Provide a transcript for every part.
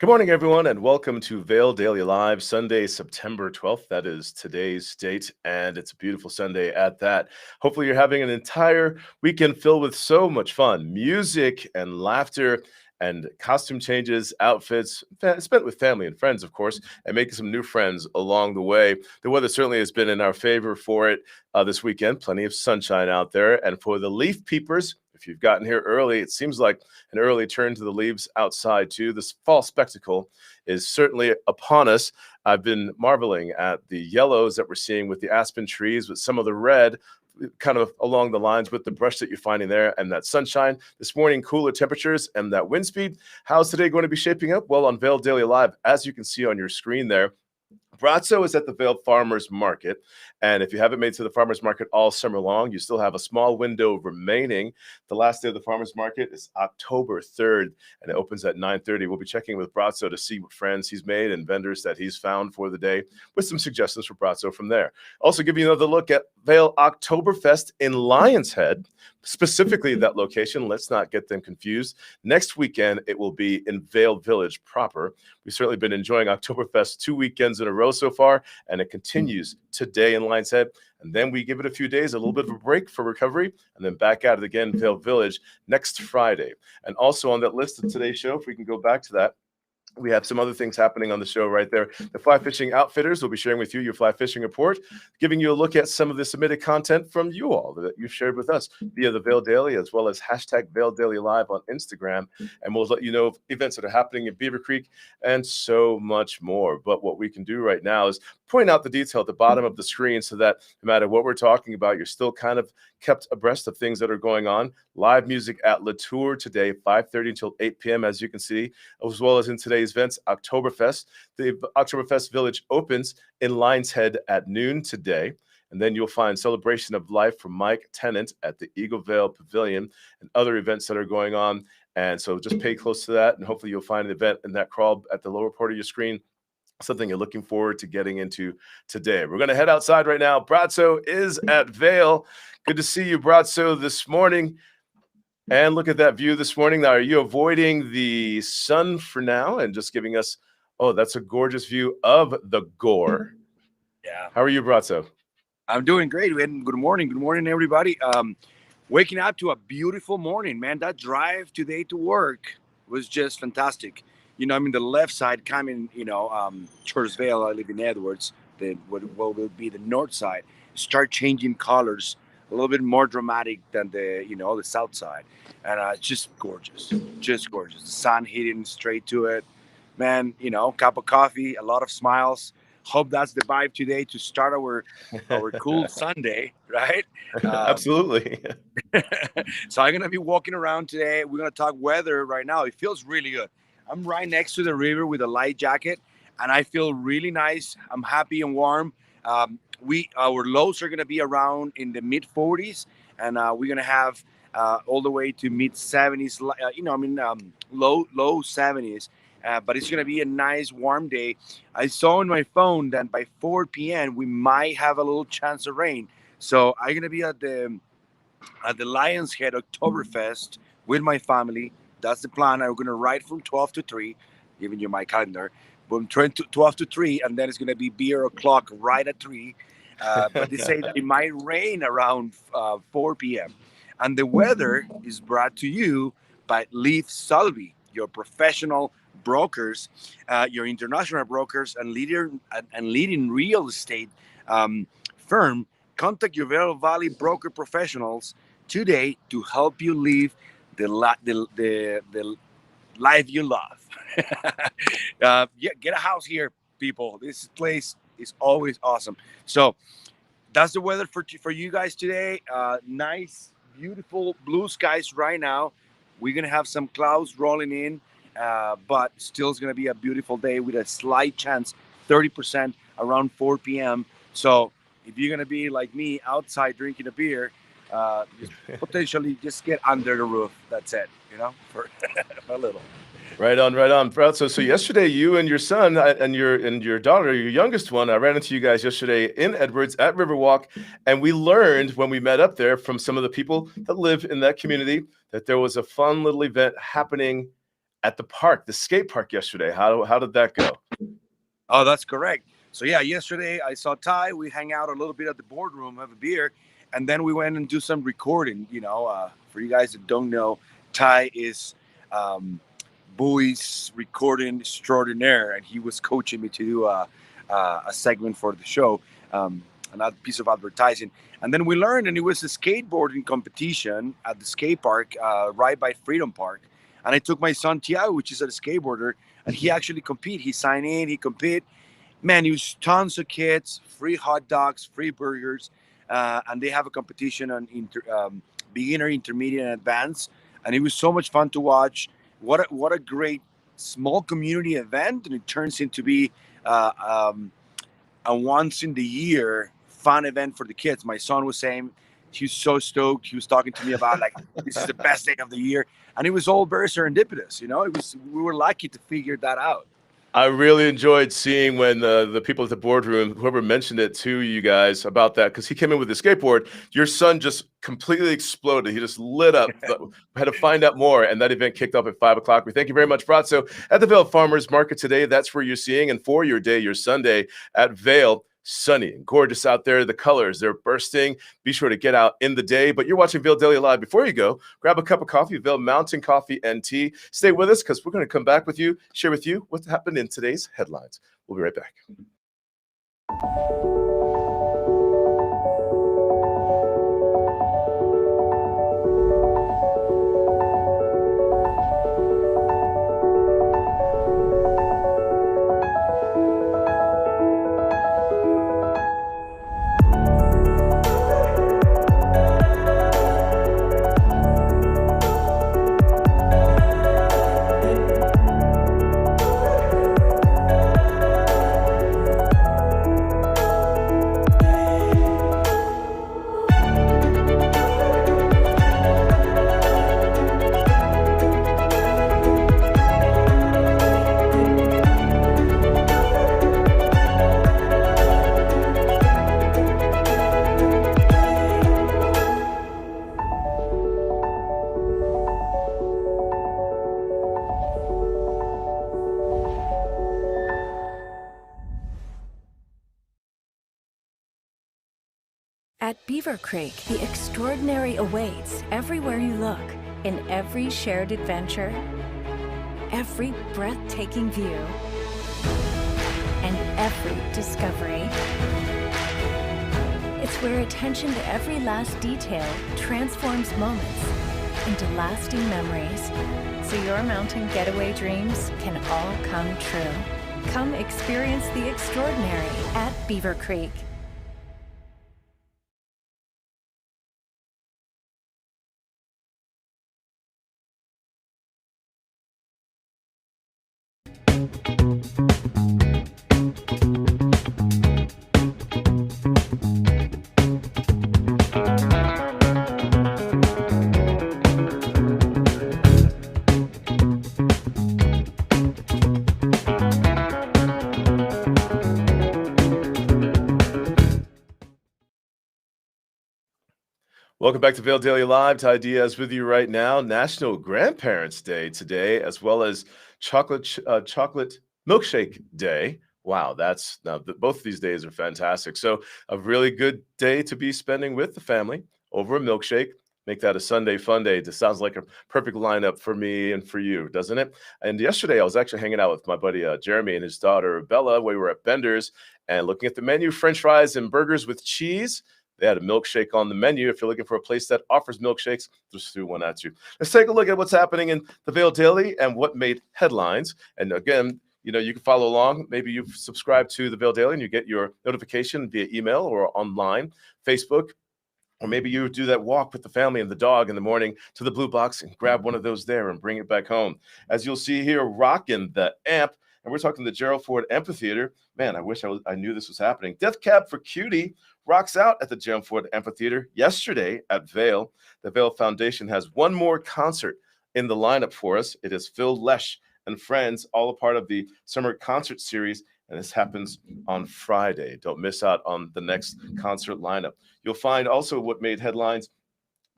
Good morning, everyone, and welcome to Vail Daily Live, Sunday, September 12th. That is today's date, and it's a beautiful Sunday at that. Hopefully, you're having an entire weekend filled with so much fun, music and laughter, and costume changes, outfits, spent with family and friends, of course, and making some new friends along the way. The weather certainly has been in our favor for it this weekend. Plenty of sunshine out there. And for the leaf peepers, if you've gotten here early, it seems like an early turn to the leaves outside, too. This fall spectacle is certainly upon us. I've been marveling at the yellows that we're seeing with the aspen trees, with some of the red kind of along the lines with the brush that you're finding there, and that sunshine this morning, cooler temperatures, and that wind speed. How's today going to be shaping up? Well, on Vail Daily Live, as you can see on your screen there, Bratzo is at the Vail Farmers Market, and if you haven't made to the Farmers Market all summer long, you still have a small window remaining. The last day of the Farmers Market is October 3rd, and it opens at 9:30. We'll be checking with Bratzo to see what friends he's made and vendors that he's found for the day, with some suggestions for Bratzo from there. Also, give you another look at Vail Oktoberfest in Lion's Head, specifically that location. Let's not get them confused. Next weekend, it will be in Vail Village proper. We've certainly been enjoying Oktoberfest 2 weekends in a row so far, and it continues today in Lion's Head. And then we give it a few days, a little bit of a break for recovery, and then back at it again, Vail Village, next Friday. And also on that list of today's show, if we can go back to that, we have some other things happening on the show right there. The Fly Fishing Outfitters will be sharing with you your fly fishing report, giving you a look at some of the submitted content from you all that you've shared with us via the Vail Daily, as well as hashtag Vail Daily Live on Instagram. And we'll let you know of events that are happening in Beaver Creek and so much more. But what we can do right now is point out the detail at the bottom of the screen so that no matter what we're talking about, you're still kind of kept abreast of things that are going on. Live music at Latour today, 5:30 until 8 p.m., as you can see, as well as in today's events, Oktoberfest. The Oktoberfest Village opens in Lion's Head at noon today. And then you'll find Celebration of Life from Mike Tennant at the Eagle Vale Pavilion and other events that are going on. And so just pay close to that, and hopefully you'll find an event in that crawl at the lower part of your screen, something you're looking forward to getting into today. We're going to head outside right now. Bratzo is at Vail. Good to see you, Bratzo, this morning. And look at that view this morning. Now, are you avoiding the sun for now and just giving us, oh, that's a gorgeous view of the Gore. Yeah. How are you, Bratzo? I'm doing great. Good morning. Good morning, everybody. Waking up to a beautiful morning, man. That drive today to work was just fantastic. I'm in the left side coming, towards Vail. I live in Edwards. What will be the north side start changing colors, a little bit more dramatic than the south side. And it's just gorgeous. Just gorgeous. The sun hitting straight to it. Man, cup of coffee, a lot of smiles. Hope that's the vibe today to start our cool Sunday, right? Absolutely. So I'm gonna be walking around today. We're gonna talk weather right now. It feels really good. I'm right next to the river with a light jacket, and I feel really nice. I'm happy and warm. Our lows are gonna be around in the mid 40s, and we're gonna have all the way to mid 70s. Low 70s. But it's going to be a nice warm day. I saw on my phone that by 4 p.m. we might have a little chance of rain. So I'm going to be at the Lion's Head Oktoberfest with my family. That's the plan. I'm going to ride from 12 to 3, giving you my calendar. From 12 to 3, and then it's going to be beer o'clock right at 3. But they say that it might rain around 4 p.m. And the weather is brought to you by Leaf Sulby, your professional brokers, your international brokers, and leading real estate firm. Contact your Vail Valley broker professionals today to help you live the life you love. Get a house here, people. This place is always awesome. So that's the weather for you guys today. Nice, beautiful blue skies right now. We're gonna have some clouds rolling in. But still, it's going to be a beautiful day with a slight chance, 30% around 4 p.m. So if you're going to be like me outside drinking a beer, potentially just get under the roof. That's it, for a little. Right on, Brad. So yesterday, you and your son and your daughter, your youngest one, I ran into you guys yesterday in Edwards at Riverwalk, and we learned when we met up there from some of the people that live in that community that there was a fun little event happening at the park, the skate park yesterday. How did that go? Oh, that's correct. So yeah, yesterday I saw Ty. We hang out a little bit at the boardroom, have a beer, and then we went and do some recording. For you guys that don't know, Ty is Bowie's recording extraordinaire, and he was coaching me to do a segment for the show, another piece of advertising. And then we learned, and it was a skateboarding competition at the skate park, right by Freedom Park. And I took my son Tiago, which is a skateboarder, and he actually compete. He signed in, he compete. Man, it was tons of kids, free hot dogs, free burgers, and they have a competition on beginner, intermediate, and advanced. And it was so much fun to watch. What a great small community event, and it turns into be a once in the year fun event for the kids. My son was saying he was so stoked. He was talking to me about like this is the best day of the year, and it was all very serendipitous. We were lucky to figure that out. I really enjoyed seeing when the people at the boardroom, whoever mentioned it to you guys about that, because he came in with a skateboard. Your son just completely exploded. He just lit up. Had to find out more, and that event kicked off at 5 o'clock. We thank you very much, Bratzo, at the Vail Farmers Market today. That's where you're seeing, and for your day, your Sunday at Vail. Sunny and gorgeous out there. The colors, they're bursting. Be sure to get out in the day. But you're watching Vail Daily Live. Before you go, grab a cup of coffee, Vail Mountain Coffee and Tea. Stay with us because we're going to come back with you, share with you what happened in today's headlines. We'll be right back. At Beaver Creek, the extraordinary awaits everywhere you look, in every shared adventure, every breathtaking view, and every discovery. It's where attention to every last detail transforms moments into lasting memories, so your mountain getaway dreams can all come true. Come experience the extraordinary at Beaver Creek. Welcome back to Vail Daily Live. Ty Diaz with you right now. National Grandparents' Day today, as well as chocolate milkshake day. Wow, both of these days are fantastic. So a really good day to be spending with the family over a milkshake. Make that a Sunday fun day. This sounds like a perfect lineup for me and for you, doesn't it? And yesterday I was actually hanging out with my buddy Jeremy and his daughter Bella. We were at Bender's and looking at the menu, French fries and burgers with cheese. They had a milkshake on the menu. If you're looking for a place that offers milkshakes, just threw one at you. Let's take a look at what's happening in the Vail Daily and what made headlines. And again, you can follow along. Maybe you've subscribed to the Vail Daily and you get your notification via email or online, Facebook. Or maybe you do that walk with the family and the dog in the morning to the Blue Box and grab one of those there and bring it back home. As you'll see here, rocking the amp. And we're talking the Gerald Ford Amphitheater. Man, I wish I knew this was happening. Death Cab for Cutie rocks out at the Gerald Ford Amphitheater yesterday at Vail. The Vail Foundation has one more concert in the lineup for us. It is Phil Lesh and friends, all a part of the summer concert series. And this happens on Friday. Don't miss out on the next concert lineup. You'll find also what made headlines,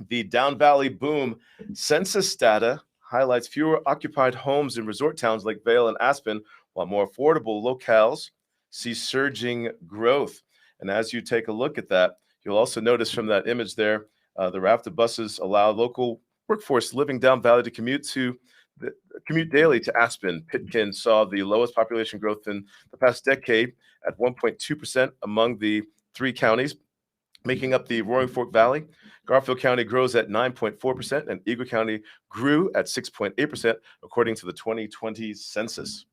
the Down Valley Boom census data highlights fewer occupied homes in resort towns like Vail and Aspen, while more affordable locales see surging growth. And as you take a look at that, you'll also notice from that image there, the raft of buses allow local workforce living down valley to commute daily to Aspen. Pitkin saw the lowest population growth in the past decade at 1.2% among the 3 counties making up the Roaring Fork Valley. Garfield County grows at 9.4%, and Eagle County grew at 6.8%, according to the 2020 census.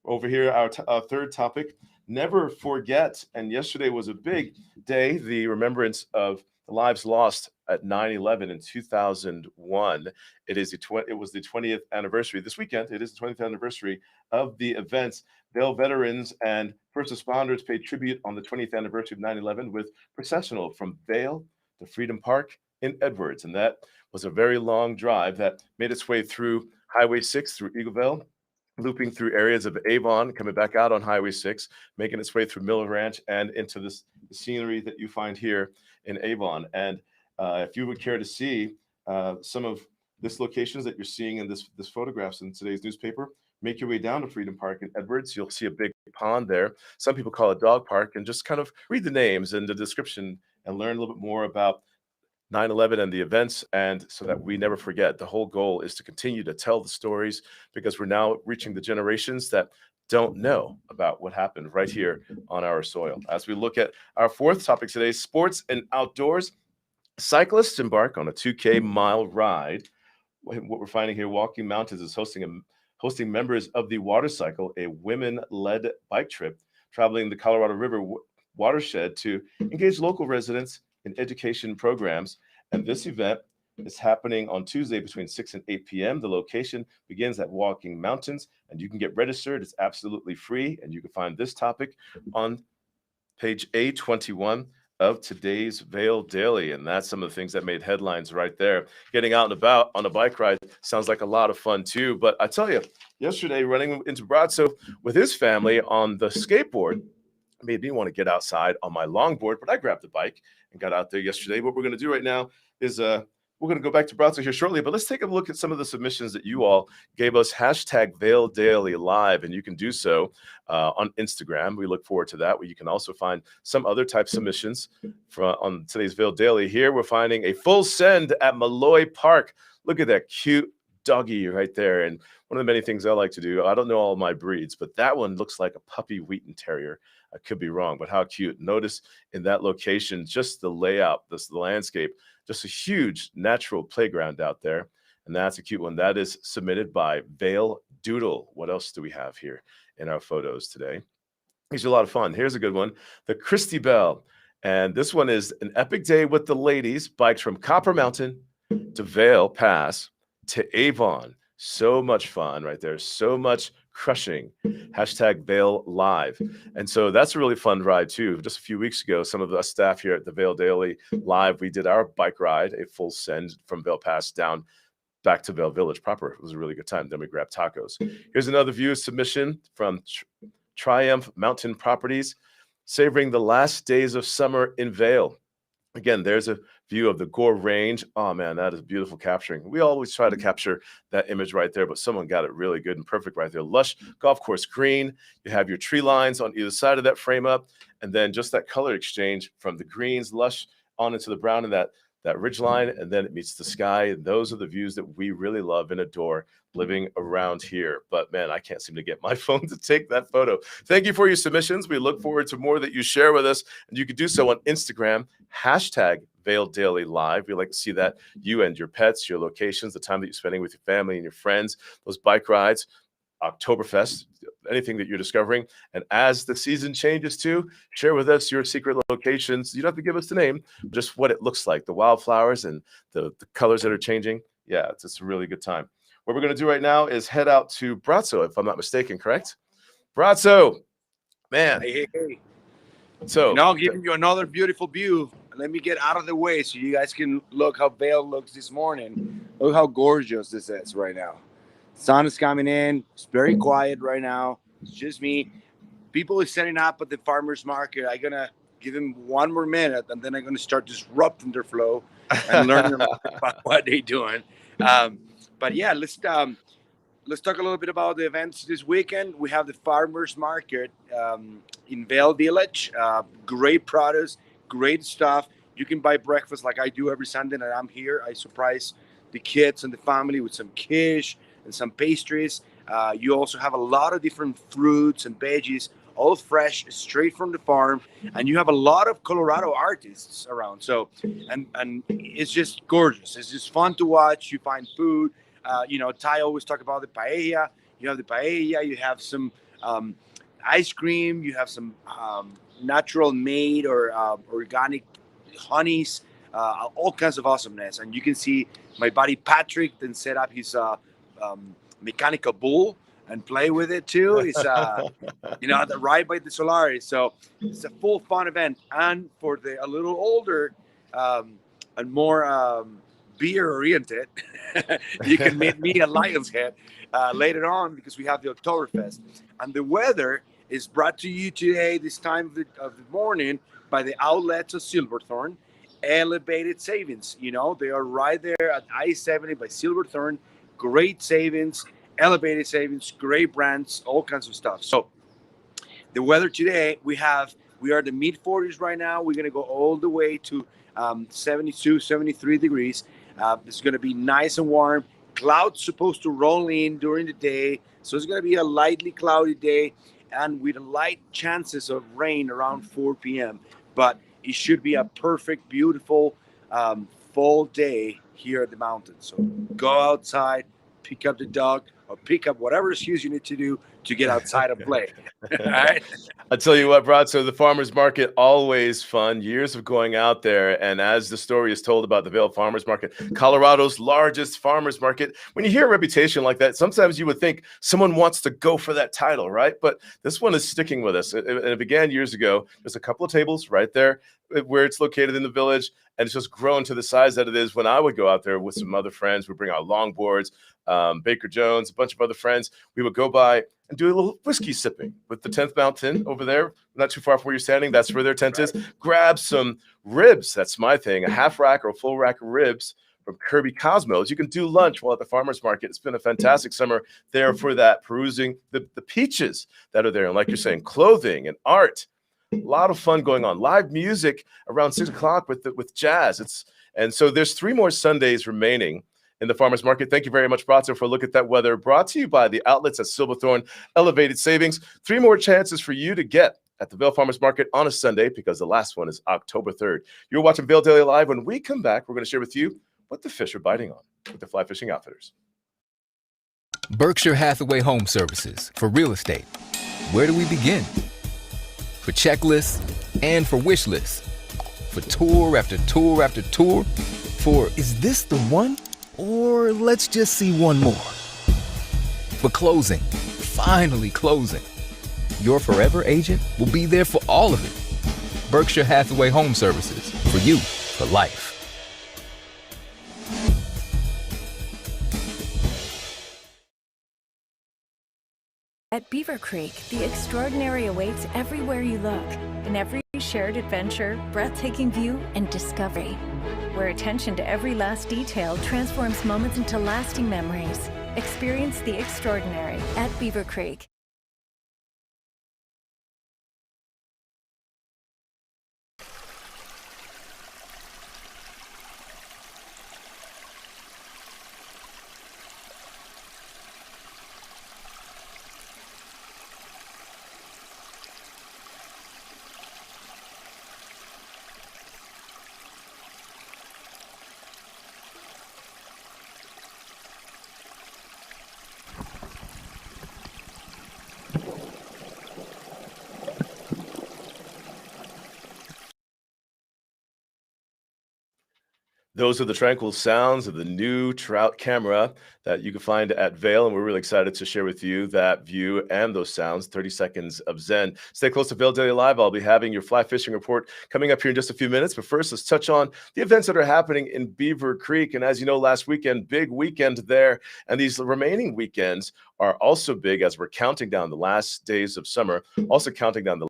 Over here, our third topic, never forget. And yesterday was a big day, the remembrance of the lives lost at 9/11 in 2001. It was the 20th anniversary. This weekend, it is the 20th anniversary of the events. Vail veterans and first responders paid tribute on the 20th anniversary of 9/11 with processional from Vail to Freedom Park in Edwards. And that was a very long drive that made its way through Highway 6 through Eagleville, looping through areas of Avon, coming back out on Highway 6, making its way through Miller Ranch and into this scenery that you find here in Avon. And if you would care to see some of this locations that you're seeing in this photographs in today's newspaper, make your way down to Freedom Park in Edwards. You'll see a big pond there. Some people call it dog park, and just kind of read the names and the description and learn a little bit more about 9/11 and the events, and so that we never forget. The whole goal is to continue to tell the stories because we're now reaching the generations that don't know about what happened right here on our soil. As we look at our fourth topic today, sports and outdoors, cyclists embark on a 2K mile ride. What we're finding here, Walking Mountains is hosting members of the Water Cycle, a women-led bike trip traveling the Colorado River watershed to engage local residents in education programs. And this event is happening on Tuesday between 6 and 8 p.m. The location begins at Walking Mountains, and you can get registered. It's absolutely free, and you can find this topic on page A21 of today's Vail Daily. And that's some of the things that made headlines right there. Getting out and about on a bike ride sounds like a lot of fun too. But I tell you, yesterday running into Bratzo with his family on the skateboard made me want to get outside on my longboard, but I grabbed the bike and got out there yesterday. What we're going to do right now is we're going to go back to Bratzo here shortly, but let's take a look at some of the submissions that you all gave us. Hashtag Vail Daily Live, and you can do so on Instagram. We look forward to that. Where you can also find some other type submissions on today's Vail Daily. Here we're finding a full send at Malloy Park. Look at that cute doggy right there. And one of the many things I like to do, I don't know all my breeds, but that one looks like a puppy Wheaton Terrier. I could be wrong, but how cute. Notice in that location, just the layout, the landscape, just a huge natural playground out there. And that's a cute one. That is submitted by Vail Doodle. What else do we have here in our photos today? These are a lot of fun. Here's a good one. The Christy Bell. And this one is an epic day with the ladies. Bikes from Copper Mountain to Vail Pass to Avon. So much fun right there. So much crushing. Hashtag Vail Live. And so that's a really fun ride too. Just a few weeks ago, some of us staff here at the Vail Daily Live, we did our bike ride, a full send from Vail Pass down back to Vail Village proper. It was a really good time. Then we grabbed tacos. Here's another view submission from Triumph Mountain Properties, savoring the last days of summer in Vail. Again, there's a view of the Gore Range. Oh man, that is beautiful capturing. We always try to capture that image right there, but someone got it really good and perfect right there. Lush golf course green. You have your tree lines on either side of that frame up, and then just that color exchange from the greens, lush on into the brown and that ridge line, and then it meets the sky. And those are the views that we really love and adore living around here. But man, I can't seem to get my phone to take that photo. Thank you for your submissions. We look forward to more that you share with us, and you can do so on Instagram, hashtag Vail Daily Live. We like to see that you and your pets, your locations, the time that you're spending with your family and your friends, those bike rides, Oktoberfest, anything that you're discovering. And as the season changes too, share with us your secret locations. You don't have to give us the name, just what it looks like, the wildflowers and the colors that are changing. Yeah, it's a really good time. What we're going to do right now is head out to Bratzo, if I'm not mistaken, correct? Bratzo, man. Hey. So now giving you another beautiful view. Let me get out of the way so you guys can look how Vail looks this morning. Look how gorgeous this is right now. Sun is coming in. It's very quiet right now. It's just me. People are setting up at the farmer's market. I'm going to give them one more minute, and then I'm going to start disrupting their flow and learning about what they're doing. But yeah, let's talk a little bit about the events this weekend. We have the farmers market in Vail Village. Great produce, great stuff. You can buy breakfast like I do every Sunday that I'm here. I surprise the kids and the family with some quiche and some pastries. You also have a lot of different fruits and veggies, all fresh, straight from the farm. And you have a lot of Colorado artists around. So, and it's just gorgeous. It's just fun to watch. You find food. Ty always talk about the paella. You have the paella. You have some ice cream. You have some natural made or organic honeys. All kinds of awesomeness. And you can see my buddy Patrick then set up his mechanical bull and play with it too. It's right by the Solaris. So it's a full fun event. And for the a little older and more beer oriented, you can meet me at Lion's Head later on because we have the Oktoberfest. And the weather is brought to you today, this time of the morning, by the outlets of Silverthorne. Elevated savings. They are right there at I-70 by Silverthorne. Great savings, elevated savings, great brands, all kinds of stuff. So the weather today, we are in the mid 40s right now. We're going to go all the way to 72, 73 degrees. It's going to be nice and warm. Clouds supposed to roll in during the day. So it's going to be a lightly cloudy day and with light chances of rain around 4 p.m. But it should be a perfect, beautiful fall day here at the mountains. So go outside, pick up the dog, or pick up whatever excuse you need to do to get outside and play. All right. I tell you what, Bratzo, the farmers market, always fun. Years of going out there. And as the story is told about the Vail Farmers Market, Colorado's largest farmers market, when you hear a reputation like that, sometimes you would think someone wants to go for that title, right? But this one is sticking with us. It began years ago. There's a couple of tables right there where it's located in the village, and it's just grown to the size that it is. When I would go out there with some other friends, we'd bring out longboards, Baker Jones, a bunch of other friends. We would go by and do a little whiskey sipping with the 10th Mountain over there, not too far from where you're standing. That's where their tent is. Grab some ribs. That's my thing, a half rack or a full rack of ribs from Kirby Cosmos. You can do lunch while at the farmers market. It's been a fantastic summer there for that, perusing the peaches that are there. And like you're saying, clothing and art. A lot of fun going on. Live music around 6 o'clock with jazz. And so there's 3 more Sundays remaining in the farmers market. Thank you very much, Bratzo, for a look at that weather. Brought to you by the outlets at Silverthorne. Elevated savings. 3 more chances for you to get at the Vail Farmers Market on a Sunday, because the last one is October 3rd. You're watching Vail Daily Live. When we come back, we're going to share with you what the fish are biting on with the Fly Fishing Outfitters. Berkshire Hathaway Home Services for real estate. Where do we begin? For checklists and for wish lists. For tour after tour after tour. For, is this the one? Or let's just see one more. For closing, finally closing. Your forever agent will be there for all of it. Berkshire Hathaway Home Services, for you, for life. At Beaver Creek, the extraordinary awaits everywhere you look, in every shared adventure, breathtaking view, and discovery. Where attention to every last detail transforms moments into lasting memories. Experience the extraordinary at Beaver Creek. Those are the tranquil sounds of the new trout camera that you can find at Vail, and we're really excited to share with you that view and those sounds. 30 seconds of Zen. Stay close to Vail Daily Live. I'll be having your fly fishing report coming up here in just a few minutes. But first, let's touch on the events that are happening in Beaver Creek. And as you know, last weekend, big weekend there. And these remaining weekends are also big as we're counting down the last days of summer, also counting down the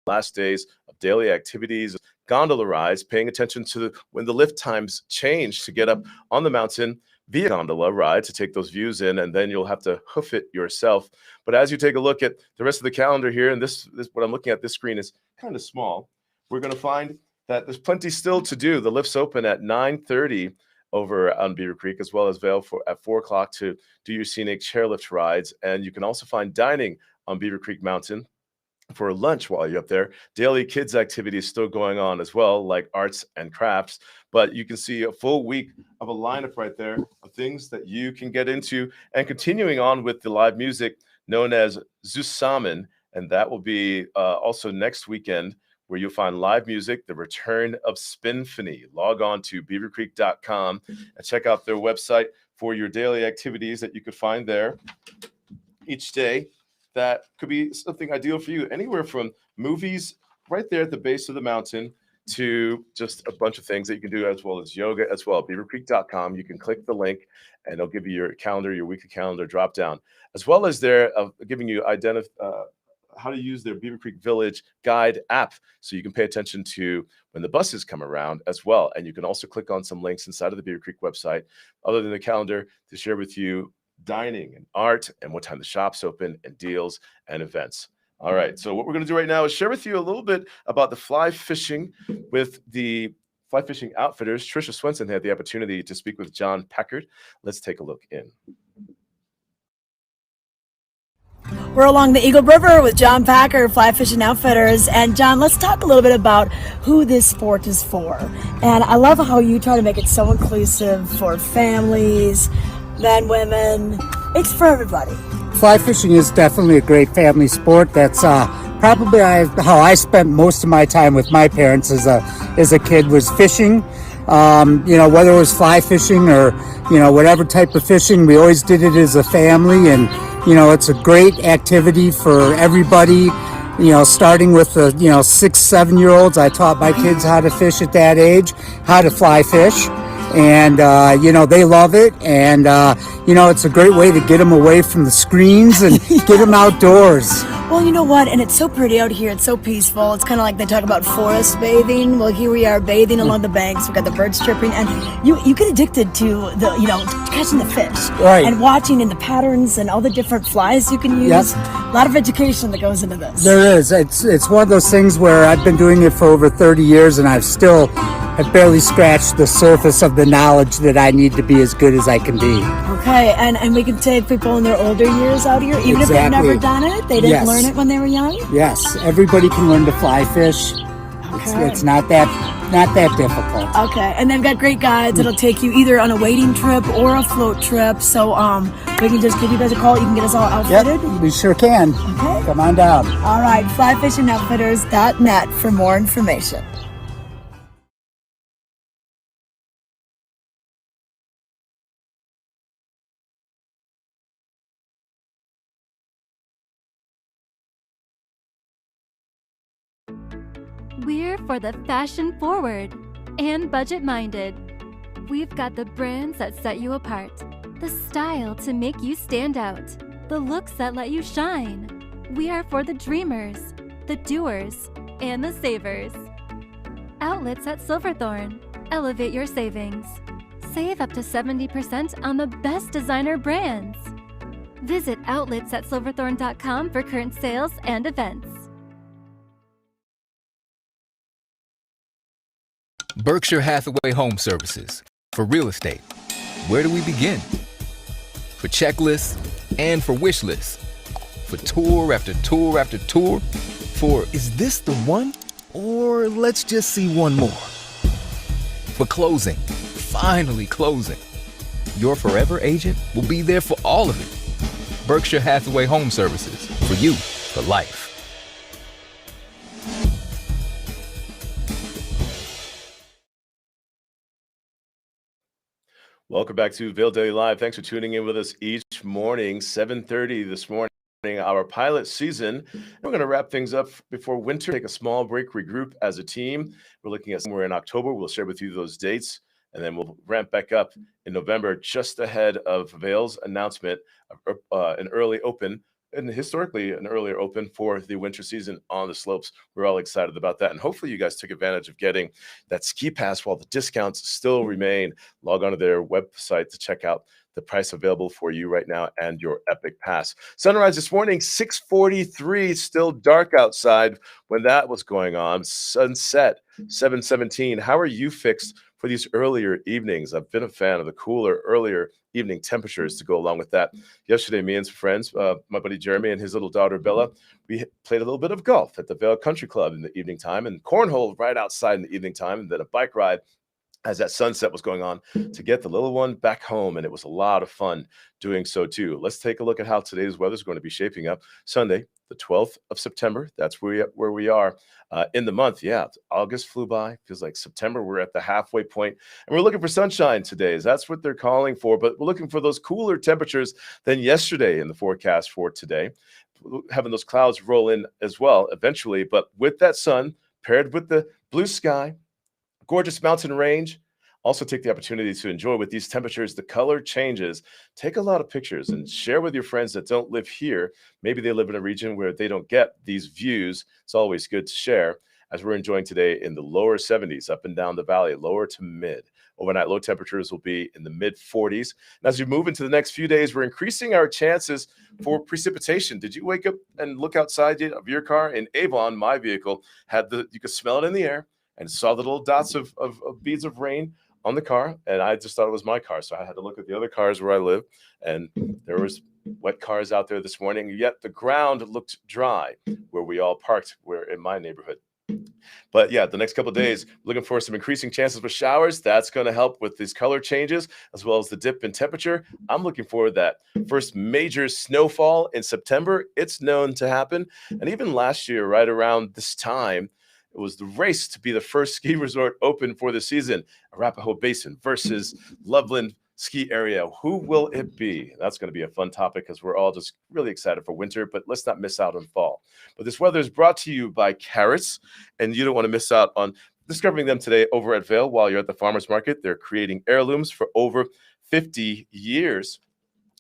last days of daily activities, gondola rides, paying attention to when the lift times change to get up on the mountain. via gondola ride to take those views in, and then you'll have to hoof it yourself. But as you take a look at the rest of the calendar here, and this what I'm looking at, this screen is kind of small, we're going to find that there's plenty still to do. The lift's open at 9:30 over on Beaver Creek, as well as Vail at 4 o'clock to do your scenic chairlift rides. And you can also find dining on Beaver Creek Mountain for lunch while you're up there. Daily kids activities still going on as well, like arts and crafts. But you can see a full week of a lineup right there of things that you can get into. And continuing on with the live music known as Zusammen, and that will be also next weekend, where you'll find live music, the return of Spinfony. Log on to beavercreek.com and check out their website for your daily activities that you could find there each day. That could be something ideal for you. Anywhere from movies right there at the base of the mountain to just a bunch of things that you can do, as well as yoga as well. beavercreek.com. You can click the link and it'll give you your calendar, your weekly calendar drop down, as well as they're giving you how to use their Beaver Creek Village Guide app, so you can pay attention to when the buses come around as well. And you can also click on some links inside of the Beaver Creek website, other than the calendar, to share with you dining and art and what time the shop's open and deals and events. All right, so what we're going to do right now is share with you a little bit about the fly fishing with the Fly Fishing Outfitters. Tricia Swenson had the opportunity to speak with John Packard. Let's take a look in. We're along the Eagle River with John Packer, Fly Fishing Outfitters. And John, let's talk a little bit about who this sport is for. And I love how you try to make it so inclusive for families, men, women. It's for everybody. Fly fishing is definitely a great family sport. That's probably how I spent most of my time with my parents as a kid, was fishing. Whether it was fly fishing or, whatever type of fishing, we always did it as a family. And it's a great activity for everybody, starting with the, 6-7-year-olds. I taught my kids how to fish at that age, how to fly fish. And, they love it. And, it's a great way to get them away from the screens and get them outdoors. Well, you know what? And it's so pretty out here. It's so peaceful. It's kind of like they talk about forest bathing. Well, here we are bathing along the banks. We've got the birds chirping. And you get addicted to catching the fish. Right. And watching in the patterns and all the different flies you can use. Yep. A lot of education that goes into this. There is. It's one of those things where I've been doing it for over 30 years and I've barely scratched the surface of the knowledge that I need to be as good as I can be. Okay, and we can take people in their older years out here, even if they've never done it. They didn't learn it when they were young. Yes, everybody can learn to fly fish. Okay. It's not that difficult. Okay, and they've got great guides that'll take you either on a wading trip or a float trip. So we can just give you guys a call. You can get us all outfitted. Yep, we sure can. Okay. Come on down. All right, flyfishingoutfitters.net for more information. We're for the fashion forward and budget minded. We've got the brands that set you apart, the style to make you stand out, the looks that let you shine. We are for the dreamers, the doers, and the savers. Outlets at Silverthorne. Elevate your savings. Save up to 70% on the best designer brands. Visit outlets@silverthorne.com for current sales and events. Berkshire Hathaway Home Services. For real estate, where do we begin? For checklists and for wish lists. For tour after tour after tour. For is this the one? Or let's just see one more. For closing, finally closing. Your forever agent will be there for all of it. Berkshire Hathaway Home Services. For you, for life. Welcome back to Vail Daily Live. Thanks for tuning in with us each morning, 7:30 this morning, our pilot season. We're going to wrap things up before winter, take a small break, regroup as a team. We're looking at somewhere in October. We'll share with you those dates, and then we'll ramp back up in November, just ahead of Vail's announcement of an early open and historically an earlier open for the winter season on the slopes. We're all excited about that. And hopefully you guys took advantage of getting that ski pass while the discounts still remain. Log on to their website to check out the price available for you right now and your Epic Pass. Sunrise this morning, 6:43, still dark outside when that was going on. Sunset, 7:17. How are you fixed for these earlier evenings? I've been a fan of the cooler, earlier evening temperatures to go along with that. Yesterday, me and some friends, my buddy Jeremy and his little daughter Bella, we played a little bit of golf at the Vail Country Club in the evening time, and cornhole right outside in the evening time, and then a bike ride as that sunset was going on to get the little one back home. And it was a lot of fun doing so too. Let's take a look at how today's weather is going to be shaping up. Sunday, the 12th of September. That's where we are in the month. Yeah, August flew by. Feels like September. We're at the halfway point, and we're looking for sunshine today. That's what they're calling for. But we're looking for those cooler temperatures than yesterday in the forecast for today. Having those clouds roll in as well eventually. But with that sun paired with the blue sky, gorgeous mountain range. Also take the opportunity to enjoy with these temperatures, the color changes. Take a lot of pictures and share with your friends that don't live here. Maybe they live in a region where they don't get these views. It's always good to share, as we're enjoying today in the lower 70s up and down the valley, lower to mid. Overnight low temperatures will be in the mid 40s. And as we move into the next few days, we're increasing our chances for precipitation. Did you wake up and look outside of your car? In Avon, my vehicle you could smell it in the air and saw the little dots of beads of rain on the car. And I just thought it was my car. So I had to look at the other cars where I live. And there was wet cars out there this morning. Yet the ground looked dry where we all parked, where in my neighborhood. But yeah, the next couple of days, looking for some increasing chances for showers. That's going to help with these color changes, as well as the dip in temperature. I'm looking forward to that first major snowfall in September. It's known to happen. And even last year, right around this time, it was the race to be the first ski resort open for the season, Arapahoe Basin versus Loveland Ski Area. Who will it be? That's going to be a fun topic because we're all just really excited for winter, but let's not miss out on fall. But this weather is brought to you by Carrots, and you don't want to miss out on discovering them today over at Vail while you're at the farmer's market. They're creating heirlooms for over 50 years.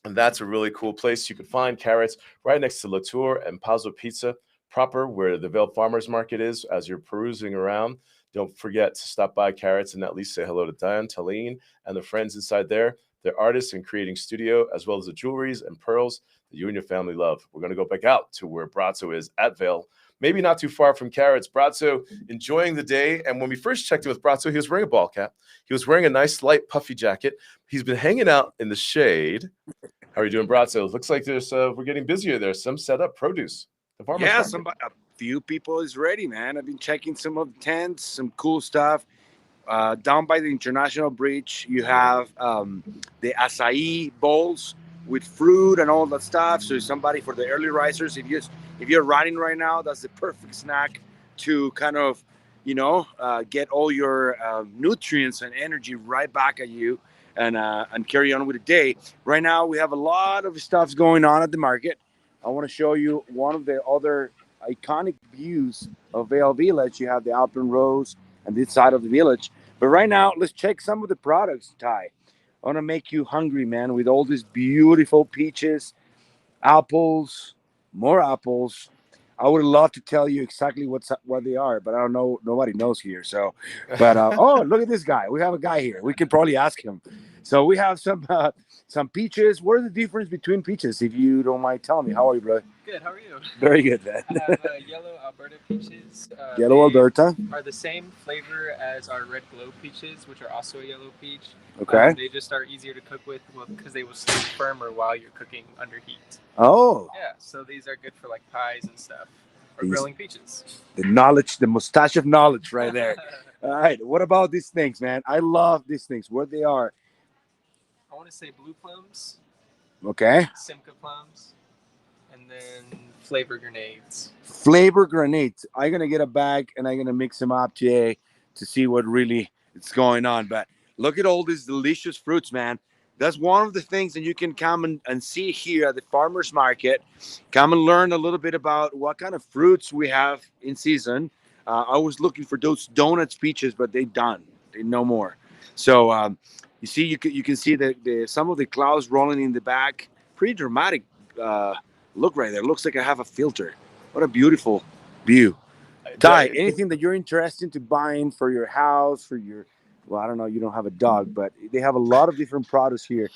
And that's a really cool place. You can find Carrots right next to Latour and Pazzo Pizza proper, where the Vail Farmers Market is. As you're perusing around, don't forget to stop by Carrots and at least say hello to Diane, Talene, and the friends inside there. They're artists in creating studio, as well as the jewelries and pearls that you and your family love. We're going to go back out to where Bratzo is at Vail, maybe not too far from Carrots. Bratzo enjoying the day. And when we first checked in with Bratzo, he was wearing a ball cap. He was wearing a nice light puffy jacket. He's been hanging out in the shade. How are you doing, Bratzo? Looks like we're getting busier there. Some set up produce. Yeah, a few people is ready, man. I've been checking some of the tents, some cool stuff. Down by the International Bridge, you have the acai bowls with fruit and all that stuff. So somebody for the early risers, if you're riding right now, that's the perfect snack to kind of, get all your nutrients and energy right back at you and carry on with the day. Right now, we have a lot of stuff going on at the market. I want to show you one of the other iconic views of Vail Village. You have the Alpine Rose on this side of the village. But right now, let's check some of the products, Ty. I want to make you hungry, man, with all these beautiful peaches, apples, more apples. I would love to tell you exactly what they are, but I don't know. Nobody knows here. So, but oh, look at this guy. We have a guy here. We can probably ask him. So we have some peaches. What are the difference between peaches, if you don't mind telling me? How are you, brother? Good. How are you? Very good, man. I have yellow Alberta peaches. Yellow Alberta are the same flavor as our red glow peaches, which are also a yellow peach. Okay. They just are easier to cook with, because they will stay firmer while you're cooking under heat. Oh. Yeah. So these are good for like pies and stuff, or grilling peaches. The mustache of knowledge, right there. All right. What about these things, man? I love these things. What they are? I want to say blue plums. Okay. Simca plums. And then flavor grenades. Flavor grenades. I'm going to get a bag and I'm going to mix them up today to see what really is going on. But look at all these delicious fruits, man. That's one of the things that you can come and see here at the farmer's market. Come and learn a little bit about what kind of fruits we have in season. I was looking for those donuts peaches, but they're done. They no more. So, you see, you can see some of the clouds rolling in the back. Pretty dramatic Look right there. Looks like I have a filter. What a beautiful view. Ty, anything that you're interested to buying for your house, for your, well, I don't know, you don't have a dog, but they have a lot of different products here.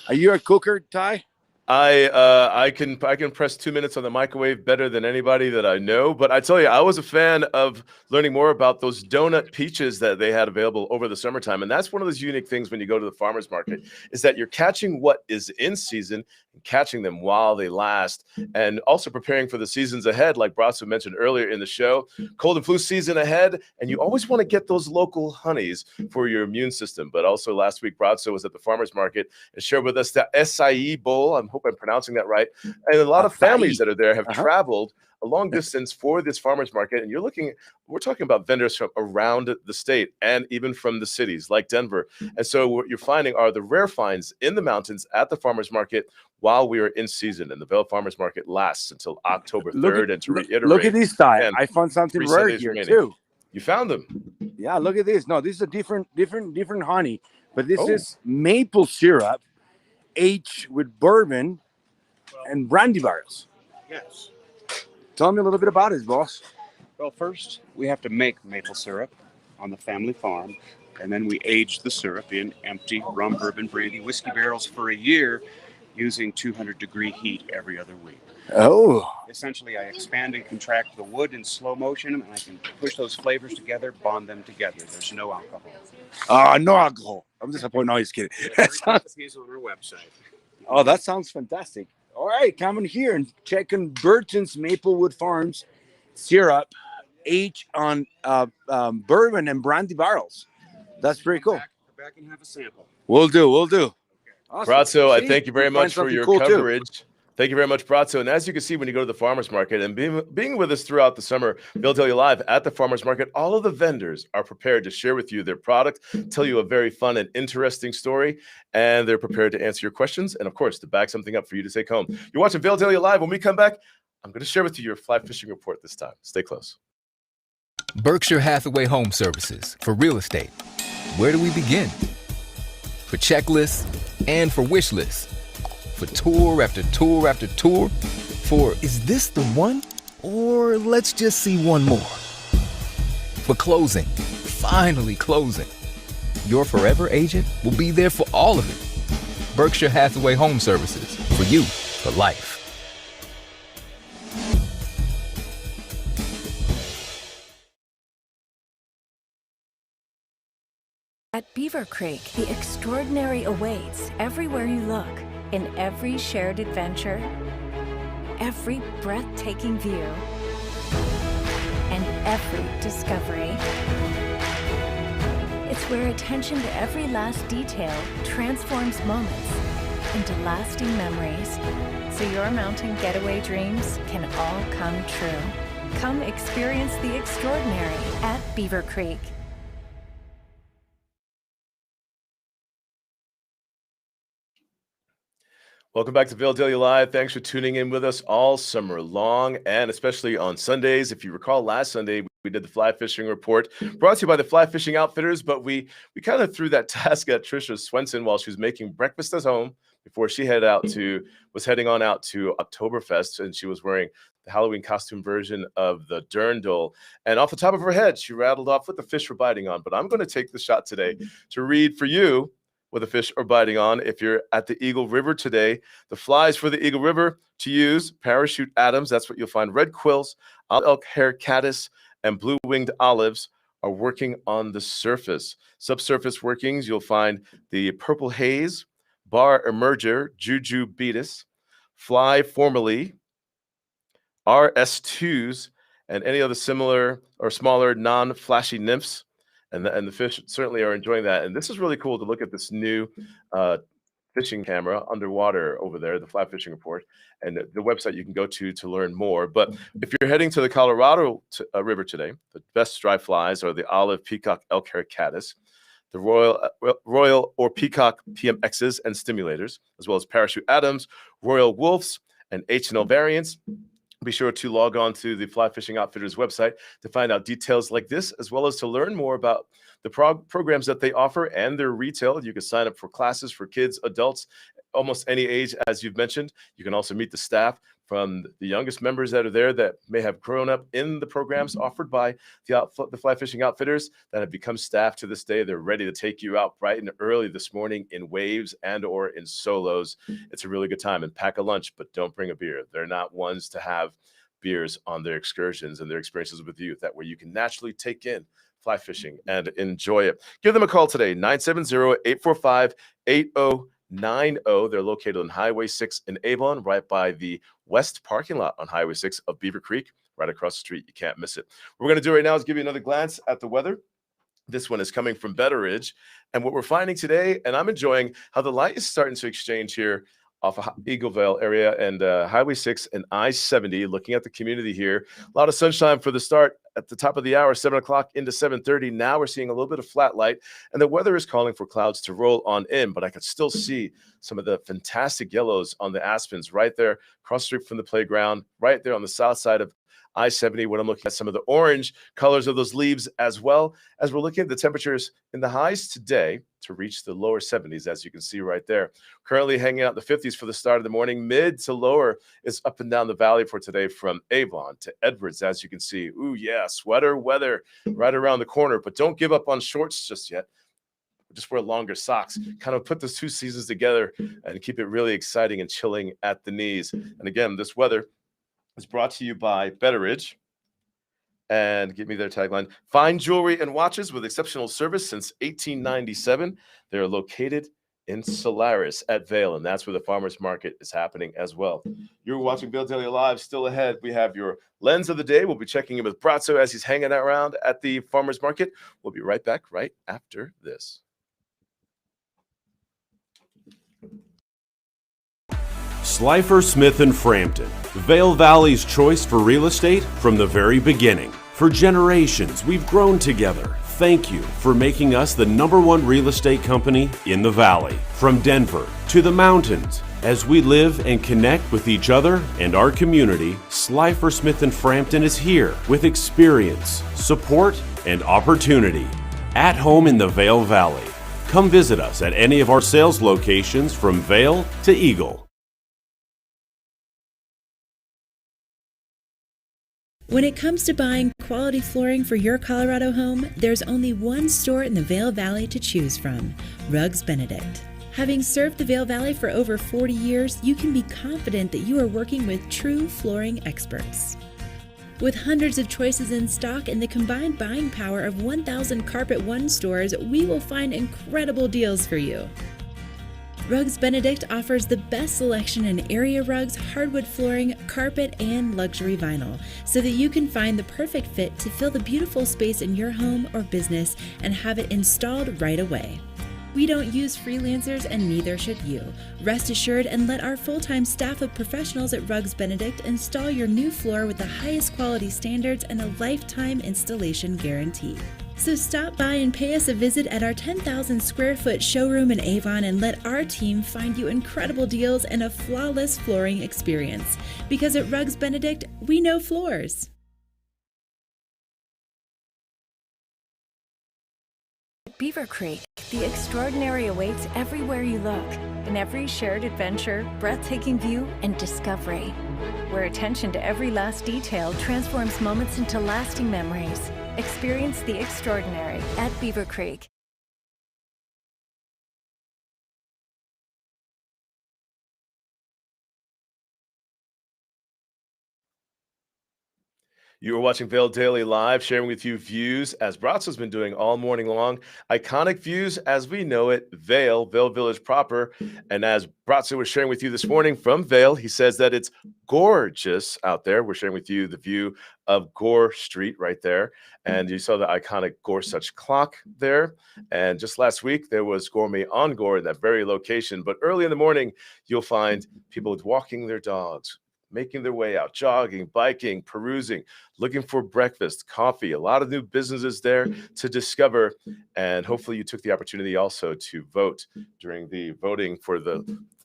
Are you a cooker, Ty? I can press 2 minutes on the microwave better than anybody that I know. But I tell you, I was a fan of learning more about those donut peaches that they had available over the summertime. And that's one of those unique things when you go to the farmer's market, is that you're catching what is in season and catching them while they last, and also preparing for the seasons ahead, like Bratzo mentioned earlier in the show. Cold and flu season ahead, and you always want to get those local honeys for your immune system. But also last week, Bratzo was at the farmer's market and shared with us the acai bowl. I hope I'm pronouncing that right. And a lot of families that are there have traveled a long distance for this farmer's market. And we're talking about vendors from around the state and even from the cities like Denver. And so what you're finding are the rare finds in the mountains at the farmer's market while we are in season. And the Vail Farmer's Market lasts until October 3rd. And to reiterate, look at this, Ty. I found something rare here too. You found them? Yeah, look at this. No, this is a different honey, but this is maple syrup aged with bourbon and brandy barrels. Yes. Tell me a little bit about it, boss. Well, first we have to make maple syrup on the family farm, and then we age the syrup in empty rum, bourbon, brandy, whiskey barrels for a year using 200-degree heat every other week. Oh. Essentially, I expand and contract the wood in slow motion, and I can push those flavors together, bond them together. There's no alcohol. No alcohol. I'm disappointed. No, he's kidding. Recipes on our website. Oh, that sounds fantastic. All right, come in here and check on Burton's Maplewood Farms syrup aged on bourbon and brandy barrels. That's pretty cool. Come back and have a sample. We'll do. Okay. Awesome. Bratzo, I thank you very much for your coverage. Thank you very much, Bratzo. And as you can see, when you go to the farmer's market and being with us throughout the summer, Vail Daily Live at the farmer's market, all of the vendors are prepared to share with you their product, tell you a very fun and interesting story, and they're prepared to answer your questions and, of course, to back something up for you to take home. You're watching Vail Daily Live. When we come back, I'm going to share with you your fly fishing report this time. Stay close. Berkshire Hathaway Home Services for real estate. Where do we begin? For checklists and for wish lists. For tour after tour after tour. For, is this the one? Or let's just see one more. For closing. Finally closing. Your forever agent will be there for all of it. Berkshire Hathaway Home Services. For you, for life. At Beaver Creek, the extraordinary awaits everywhere you look, in every shared adventure, every breathtaking view, and every discovery. It's where attention to every last detail transforms moments into lasting memories, so your mountain getaway dreams can all come true. Come experience the extraordinary at Beaver Creek. Welcome back to Vail Daily Live. Thanks for tuning in with us all summer long, and especially on Sundays. If you recall, last Sunday we did the fly fishing report, brought to you by the Fly Fishing Outfitters, but we kind of threw that task at Tricia Swenson while she was making breakfast at home before she was heading on out to Oktoberfest, and she was wearing the Halloween costume version of the dirndl. And off the top of her head, she rattled off what the fish were biting on. But I'm going to take the shot today to read for you what the fish are biting on. If you're at the Eagle River today, the flies for the Eagle River to use: parachute Adams, that's what you'll find. Red quills, elk hair caddis, and blue-winged olives are working on the surface. Subsurface workings, you'll find the purple haze, bar emerger, juju beatus, fly formerly, RS2s, and any other similar or smaller non-flashy nymphs. And the fish certainly are enjoying that. And this is really cool to look at this new fishing camera underwater over there, the Fly Fishing Report, and the website you can go to learn more. But if you're heading to the Colorado River today, the best dry flies are the olive, peacock, elk hair caddis, the royal or peacock PMXs and stimulators, as well as parachute Adams, royal wolves, and H&L variants. Be sure to log on to the Fly Fishing Outfitters website to find out details like this, as well as to learn more about the programs that they offer and their retail. You can sign up for classes for kids, adults, almost any age, as you've mentioned. You can also meet the staff, from the youngest members that are there that may have grown up in the programs offered by the fly fishing outfitters that have become staff to this day. They're ready to take you out bright and early this morning in waves and or in solos. It's a really good time. And pack a lunch, but don't bring a beer. They're not ones to have beers on their excursions and their experiences with youth. That way you can naturally take in fly fishing and enjoy it. Give them a call today, 970-845-8090. They're located on Highway 6 in Avon, right by the west parking lot on Highway 6 of Beaver Creek, right across the street. You can't miss it. What we're going to do right now is give you another glance at the weather. This one is coming from Betteridge. And what we're finding today, and I'm enjoying how the light is starting to exchange here off of Eagle Vail area and Highway 6 and I-70, looking at the community here. A lot of sunshine for the start at the top of the hour, 7 o'clock into 7:30. Now we're seeing a little bit of flat light, and the weather is calling for clouds to roll on in, but I could still see some of the fantastic yellows on the aspens right there across the street from the playground, right there on the south side of I-70, when I'm looking at some of the orange colors of those leaves, as well as we're looking at the temperatures in the highs today to reach the lower 70s, as you can see right there. Currently hanging out in the 50s for the start of the morning. Mid to lower is up and down the valley for today from Avon to Edwards, as you can see. Ooh, yeah, sweater weather right around the corner, but don't give up on shorts just yet. Just wear longer socks. Kind of put those two seasons together and keep it really exciting and chilling at the knees. And again, this weather is brought to you by Betteridge. And give me their tagline: fine jewelry and watches with exceptional service since 1897. They're located in Solaris at Vail, and that's where the farmers market is happening as well. You're watching Vail Daily Live. Still ahead, we have your lens of the day. We'll be checking in with Bratzo as he's hanging around at the farmers market. We'll be right back right after this. Slifer Smith & Frampton, Vail Valley's choice for real estate from the very beginning. For generations, we've grown together. Thank you for making us the #1 real estate company in the Valley. From Denver to the mountains, as we live and connect with each other and our community, Slifer Smith & Frampton is here with experience, support, and opportunity. At home in the Vail Valley. Come visit us at any of our sales locations from Vail to Eagle. When it comes to buying quality flooring for your Colorado home, there's only one store in the Vail Valley to choose from: Rugs Benedict. Having served the Vail Valley for over 40 years, you can be confident that you are working with true flooring experts. With hundreds of choices in stock and the combined buying power of 1,000 Carpet One stores, we will find incredible deals for you. Rugs Benedict offers the best selection in area rugs, hardwood flooring, carpet, and luxury vinyl, so that you can find the perfect fit to fill the beautiful space in your home or business and have it installed right away. We don't use freelancers, and neither should you. Rest assured and let our full-time staff of professionals at Rugs Benedict install your new floor with the highest quality standards and a lifetime installation guarantee. So stop by and pay us a visit at our 10,000 square foot showroom in Avon and let our team find you incredible deals and a flawless flooring experience. Because at Rugs Benedict, we know floors. Beaver Creek, the extraordinary awaits everywhere you look, in every shared adventure, breathtaking view, and discovery. Where attention to every last detail transforms moments into lasting memories. Experience the extraordinary at Beaver Creek. You are watching Vail Daily Live, sharing with you views, as Bratzo's been doing all morning long. Iconic views as we know it, Vail Village proper. And as Bratzo was sharing with you this morning from Vail, he says that it's gorgeous out there. We're sharing with you the view of Gore Street right there. And you saw the iconic Gorsuch clock there. And just last week, there was Gourmet on Gore in that very location. But early in the morning, you'll find people walking their dogs, making their way out, jogging, biking, perusing, looking for breakfast, coffee, a lot of new businesses there to discover. And hopefully you took the opportunity also to vote during the voting for the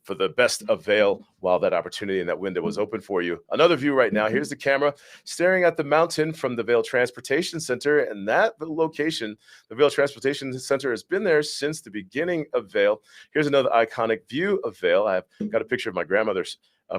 for the best of Vail while that opportunity and that window was open for you. Another view right now. Here's the camera staring at the mountain from the Vail Transportation Center, and that location, the Vail Transportation Center, has been there since the beginning of Vail. Here's another iconic view of Vail. I've got a picture of my grandmother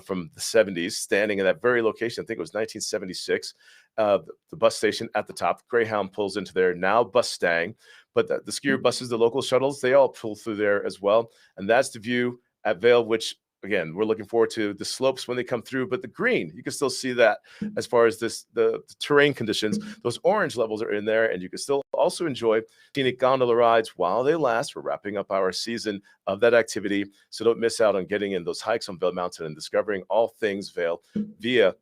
from the 70s standing in that very location. I think it was 1976. The bus station at the top. Greyhound pulls into there, now Bustang. But the skier buses, the local shuttles, they all pull through there as well. And that's the view at Vail, which, again, we're looking forward to the slopes when they come through. But the green, you can still see that as far as the terrain conditions. Those orange levels are in there, and you can still also enjoy scenic gondola rides while they last. We're wrapping up our season of that activity, so don't miss out on getting in those hikes on Vail Mountain and discovering all things Vail via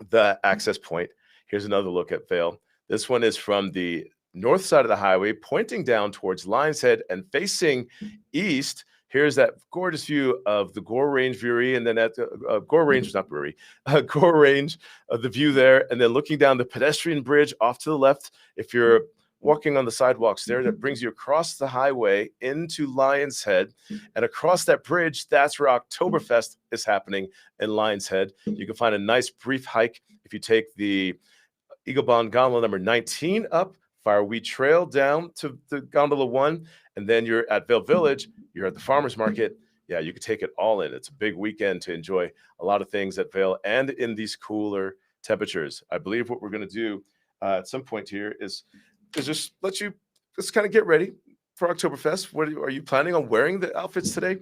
the access point. Here's another look at Vail. This one is from the north side of the highway, pointing down towards Lions Head and facing east. Here's that gorgeous view of the Gore Range Brewery, and then at Gore Range, not brewery, Gore Range, the view there, and then looking down the pedestrian bridge off to the left. If you're walking on the sidewalks there, that brings you across the highway into Lions Head, and across that bridge, that's where Oktoberfest is happening in Lions Head. You can find a nice brief hike if you take the Eagle Bond Gondola number 19 up Fireweed Trail down to the Gondola 1, and then you're at Vail Village, you're at the Farmers Market. Yeah, you can take it all in. It's a big weekend to enjoy a lot of things at Vail and in these cooler temperatures. I believe what we're going to do at some point here is just let you just kind of get ready for Oktoberfest. Are you planning on wearing the outfits today?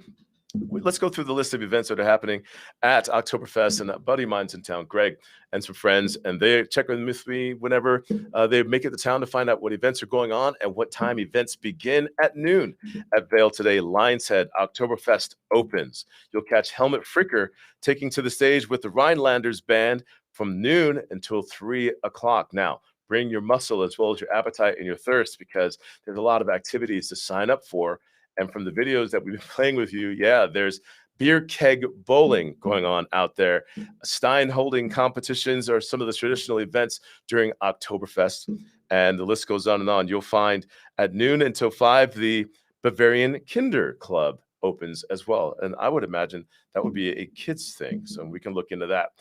Let's go through the list of events that are happening at Oktoberfest. And a buddy of mine's in town, Greg, and some friends, and they check in with me whenever they make it to town to find out what events are going on and what time events begin. At noon at Vail today, Lions Head Oktoberfest opens. You'll catch Helmut Fricker taking to the stage with the Rhinelanders band from noon until 3 o'clock. Now, bring your muscle as well as your appetite and your thirst, because there's a lot of activities to sign up for. And from the videos that we've been playing with you, yeah, there's beer keg bowling going on out there. Stein holding competitions are some of the traditional events during Oktoberfest. And the list goes on and on. You'll find at noon until 5, the Bavarian Kinder Club opens as well. And I would imagine that would be a kids thing. So we can look into that.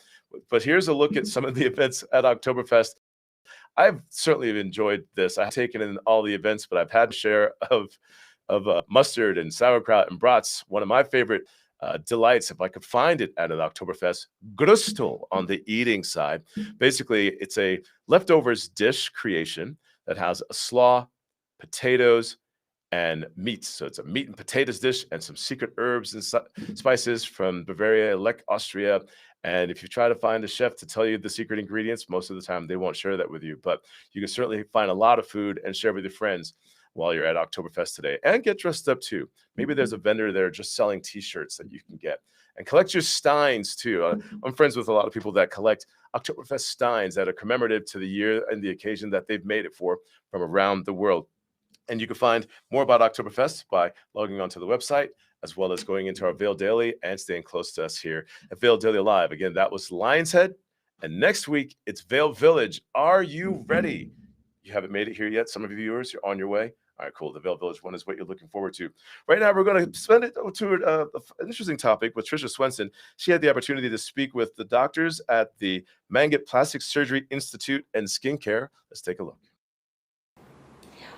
But here's a look at some of the events at Oktoberfest. I've certainly enjoyed this. I've taken in all the events, but I've had a share of mustard and sauerkraut and Bratz. One of my favorite delights, if I could find it at an Oktoberfest, Grüstel on the eating side. Basically, it's a leftovers dish creation that has a slaw, potatoes, and meat. So it's a meat and potatoes dish and some secret herbs and spices from Bavaria, Lech, Austria. And if you try to find a chef to tell you the secret ingredients, most of the time they won't share that with you. But you can certainly find a lot of food and share with your friends while you're at Oktoberfest today, and get dressed up too. Maybe there's a vendor there just selling t-shirts that you can get, and collect your steins too. I'm friends with a lot of people that collect Oktoberfest steins that are commemorative to the year and the occasion that they've made it for from around the world. And you can find more about Oktoberfest by logging onto the website, as well as going into our Vail Daily and staying close to us here at Vail Daily Live. Again, that was Lions Head, and next week it's Vail Village. Are you ready? You haven't made it here yet. Some of you viewers, you're on your way. All right, cool. The Vail Village one is what you're looking forward to. Right now, we're going to spend it to an interesting topic with Tricia Swenson. She had the opportunity to speak with the doctors at the Manget Plastic Surgery Institute and Skincare. Let's take a look.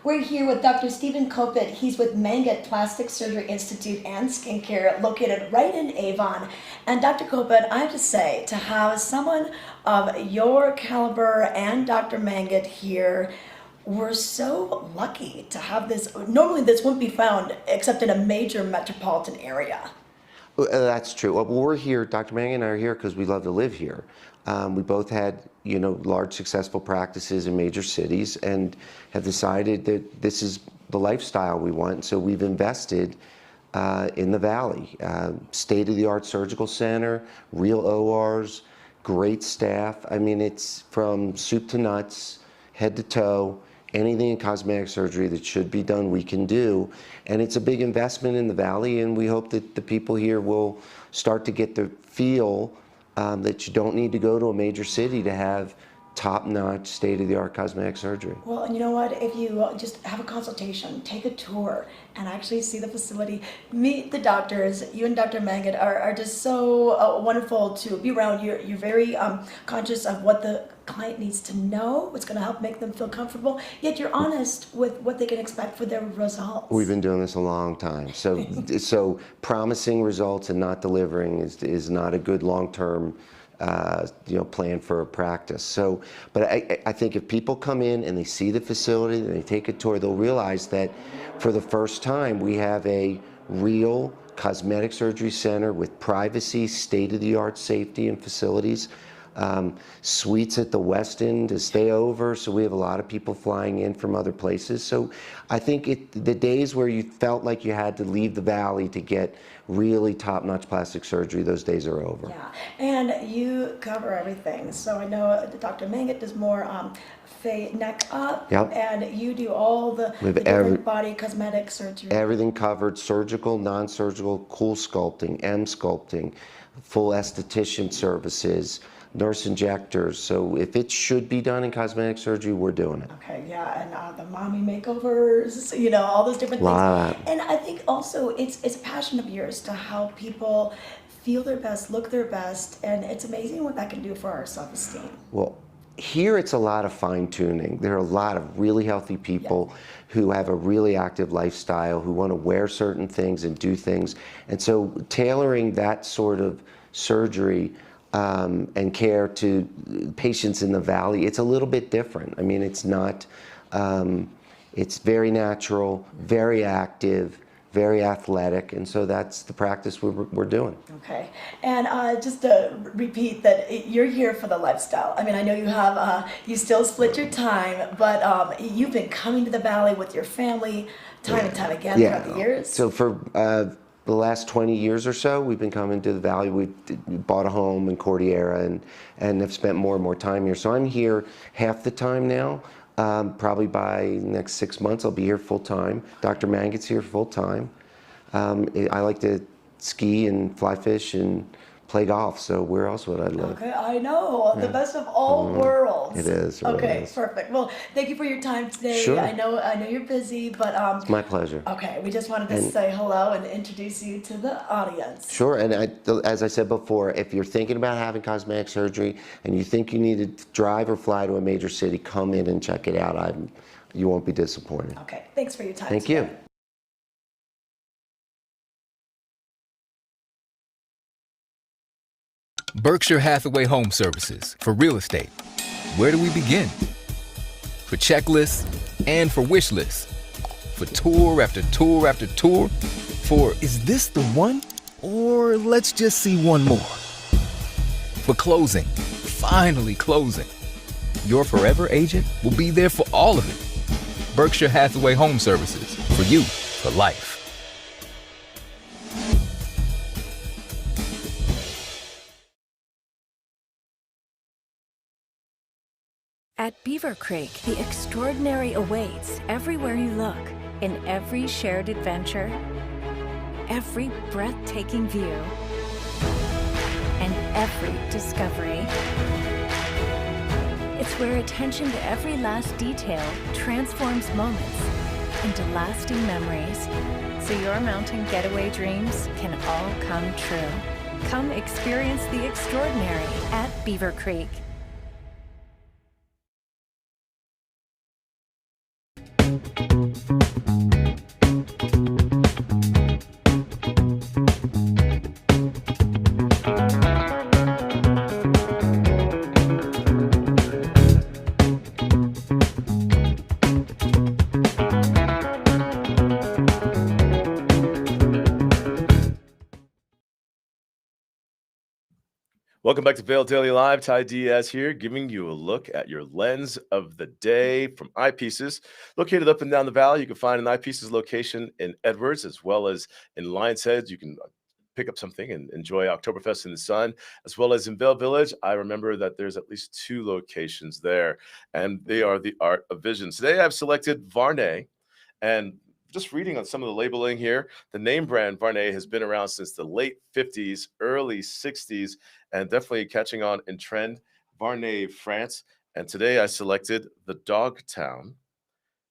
We're here with Dr. Stephen Kopit. He's with Manget Plastic Surgery Institute and Skincare, located right in Avon. And Dr. Kopit, I have to say, to have someone of your caliber and Dr. Manget here, we're so lucky to have this. Normally this wouldn't be found except in a major metropolitan area. That's true. Well, we're here, Dr. Mangan and I are here because we love to live here. We both had, large successful practices in major cities and have decided that this is the lifestyle we want. So we've invested in the Valley. State-of-the-art surgical center, real ORs, great staff. I mean, it's from soup to nuts, head to toe. Anything in cosmetic surgery that should be done, we can do. And it's a big investment in the Valley, and we hope that the people here will start to get the feel that you don't need to go to a major city to have top-notch, state-of-the-art cosmetic surgery. Well, and you know what? If you just have a consultation, take a tour, and actually see the facility, meet the doctors. You and Dr. Mangat are just so wonderful to be around. You're very conscious of what the client needs to know, what's going to help make them feel comfortable, yet you're honest with what they can expect for their results. We've been doing this a long time. So promising results and not delivering is not a good long-term plan for a practice. So, but I think if people come in and they see the facility and they take a tour, they'll realize that for the first time we have a real cosmetic surgery center with privacy, state-of-the-art safety and facilities. Suites at the West End to stay over, so we have a lot of people flying in from other places. So I think the days where you felt like you had to leave the Valley to get really top-notch plastic surgery, those days are over. Yeah, and you cover everything. So I know Dr. Mangat does more neck up, Yep. and you do all the We have different body cosmetic surgery. Everything covered: surgical, non-surgical, cool sculpting, M sculpting, full esthetician services, nurse injectors. So if it should be done in cosmetic surgery, we're doing it. Okay, yeah, and the mommy makeovers, all those different Wow. things. And I think also it's a passion of yours to help people feel their best, look their best, and it's amazing what that can do for our self-esteem. Well, here it's a lot of fine-tuning. There are a lot of really healthy people who have a really active lifestyle, who want to wear certain things and do things. And so tailoring that sort of surgery and care to patients in the Valley, it's a little bit different. I mean, it's not, it's very natural, very active, very athletic, and so that's the practice we're doing. Okay, and just to repeat that you're here for the lifestyle. I mean, I know you have, you still split your time, but you've been coming to the Valley with your family time and time again throughout the years. So for the last 20 years or so, we've been coming to the Valley. We bought a home in Cordillera and have spent more and more time here. So I'm here half the time now. Probably by the next 6 months, I'll be here full time. Dr. Mangat's here full time. I like to ski and fly fish and play golf, so where else would I live? Okay, I know, the best of all worlds. It is. It really Okay, is. perfect. Well, thank you for your time today. Sure. I know you're busy, but It's my pleasure. okay, we just wanted to say hello and introduce you to the audience. Sure, and as I said before, if you're thinking about having cosmetic surgery and you think you need to drive or fly to a major city, come in and check it out. You won't be disappointed. Okay, thanks for your time Thank today. you. Berkshire Hathaway Home Services for real estate. Where do we begin? For checklists and for wish lists. For tour after tour after tour. For is this the one? Or let's just see one more. For closing. Finally closing. Your forever agent will be there for all of it. Berkshire Hathaway Home Services. For you, for life. At Beaver Creek, the extraordinary awaits everywhere you look, in every shared adventure, every breathtaking view, and every discovery. It's where attention to every last detail transforms moments into lasting memories, so your mountain getaway dreams can all come true. Come experience the extraordinary at Beaver Creek. Welcome back to Vail Daily Live. Ty Diaz here, giving you a look at your lens of the day from Eyepieces. Located up and down the valley, you can find an Eyepieces location in Edwards as well as in Lion's Head. You can pick up something and enjoy Oktoberfest in the sun, as well as in Vail Village. I remember that there's at least 2 locations there, and they are the Art of Vision. Today I've selected Varney, and just reading on some of the labeling here, the name brand Varney has been around since the late 50s, early 60s, and definitely catching on in trend. Varney, France. And today I selected the Dogtown.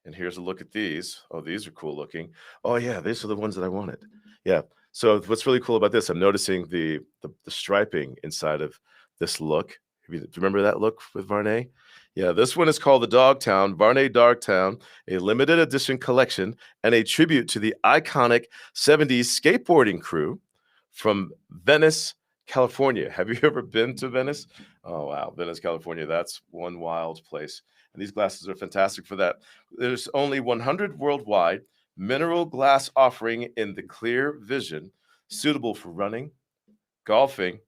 And here's a look at these. Oh, these are cool looking. Oh yeah, these are the ones that I wanted. Yeah. So what's really cool about this, I'm noticing the striping inside of this look. Do you remember that look with Varney? Yeah, this one is called the Dogtown, Varney Dogtown, a limited edition collection and a tribute to the iconic 70s skateboarding crew from Venice, California. Have you ever been to Venice? Oh, wow. Venice, California. That's one wild place. And these glasses are fantastic for that. There's only 100 worldwide, mineral glass offering in the clear vision, suitable for running, golfing,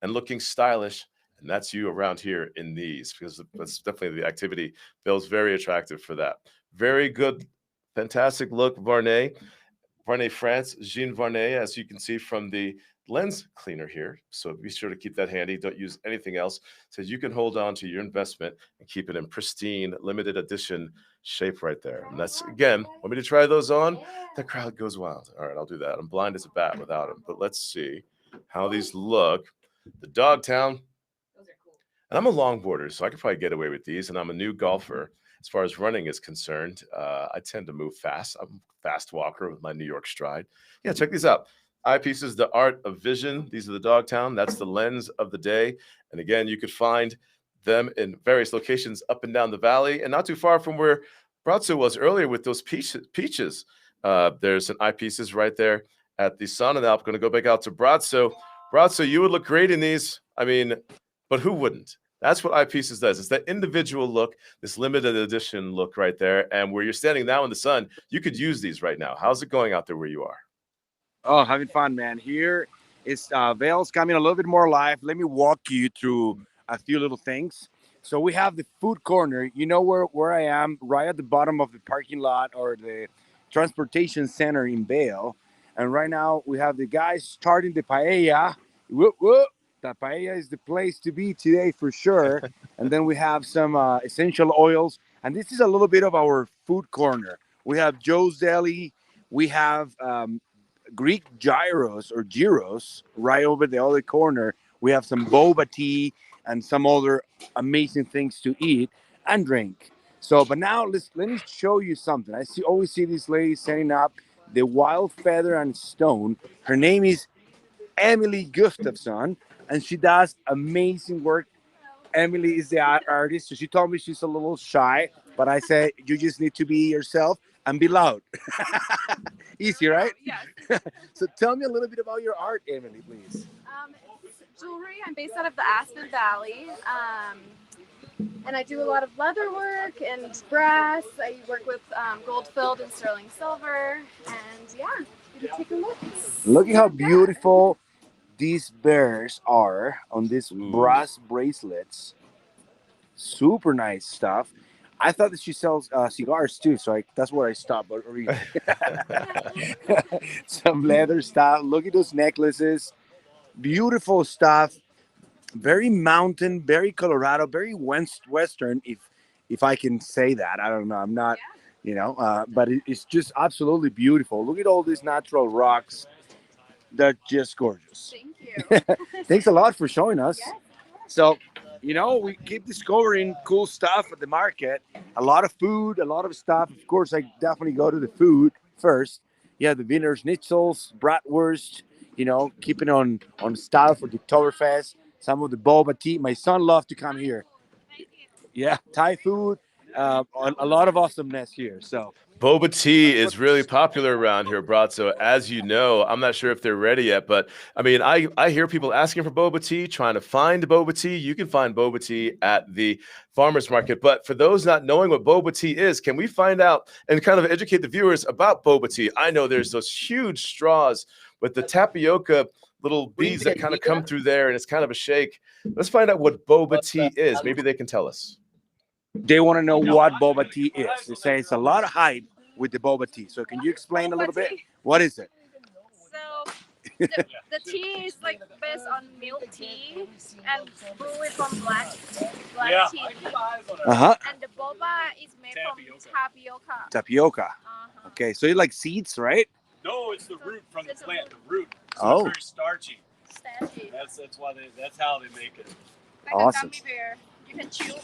and looking stylish. And that's you around here in these, because that's definitely the activity. Bill's very attractive for that. Very good, fantastic look, Varney. Varney France, Jean Varney, as you can see from the lens cleaner here. So be sure to keep that handy. Don't use anything else. So you can hold on to your investment and keep it in pristine, limited edition shape right there. And that's, again, want me to try those on? The crowd goes wild. All right, I'll do that. I'm blind as a bat without them. But let's see how these look. The Dogtown. And I'm a longboarder, so I could probably get away with these. And I'm a new golfer. As far as running is concerned, I tend to move fast. I'm a fast walker with my New York stride. Yeah, check these out. Eyepieces, the art of vision. These are the Dogtown. That's the lens of the day. And again, you could find them in various locations up and down the valley, and not too far from where Bratzo was earlier with those peaches. There's an eyepieces right there at the Sun, and I'm going to go back out to Bratzo. Bratzo, you would look great in these. I mean, but who wouldn't? That's what Eyepieces does. It's that individual look, this limited edition look right there. And where you're standing now in the sun, you could use these right now. How's it going out there where you are? Oh, having fun, man. Here is Vail's coming a little bit more alive. Let me walk you through a few little things. So we have the food corner. You know where I am, right at the bottom of the parking lot or the transportation center in Vail. And right now we have the guys starting the paella. Whoop, whoop. The paella is the place to be today for sure. And then we have some essential oils. And this is a little bit of our food corner. We have Joe's Deli. We have Greek gyros or gyros right over the other corner. We have some boba tea and some other amazing things to eat and drink. So, but now let me show you something. Always see this lady setting up the Wild Feather and Stone. Her name is Emily Gustafson, and she does amazing work. Emily is the artist, so she told me she's a little shy, but I said you just need to be yourself and be loud. Easy, right? Yes. So tell me a little bit about your art, Emily, please. It's jewelry. I'm based out of the Aspen Valley, and I do a lot of leather work and brass. I work with gold filled and sterling silver, and yeah, you can take a look. Look at how beautiful these bears are on these brass bracelets. Super nice stuff. I thought that she sells cigars too, so that's where I stopped. But some leather stuff. Look at those necklaces. Beautiful stuff. Very mountain, very Colorado, very Western, if I can say that. I don't know. I'm not, but it's just absolutely beautiful. Look at all these natural rocks. They're just gorgeous. Thank you. Thanks a lot for showing us. Yes. So, we keep discovering cool stuff at the market. A lot of food, a lot of stuff. Of course, I definitely go to the food first. Yeah, the Wiener Schnitzels, bratwurst, keeping on style for the Oktoberfest. Some of the boba tea. My son loved to come here. Yeah, Thai food. A lot of awesomeness here. So Boba tea is really popular around here, Bratzo. As you know, I'm not sure if they're ready yet, but I mean, I hear people asking for boba tea, trying to find boba tea. You can find boba tea at the farmers market. But for those not knowing what boba tea is, can we find out and kind of educate the viewers about boba tea? I know there's those huge straws with the tapioca little beads that kind of come through there, and it's kind of a shake. Let's find out what boba tea is. Maybe they can tell us. They want to know what boba tea is. They say it's a lot of hype with the boba tea. So can you explain a little bit? What is it? So the tea is like based on milk tea and brewed from black tea. And the boba is made from tapioca. Tapioca. Okay, so you like seeds, right? No, it's the root from the plant. The root. So it's very starchy. Starchy. That's how they make it. Like awesome. a gummy bear. You can chew.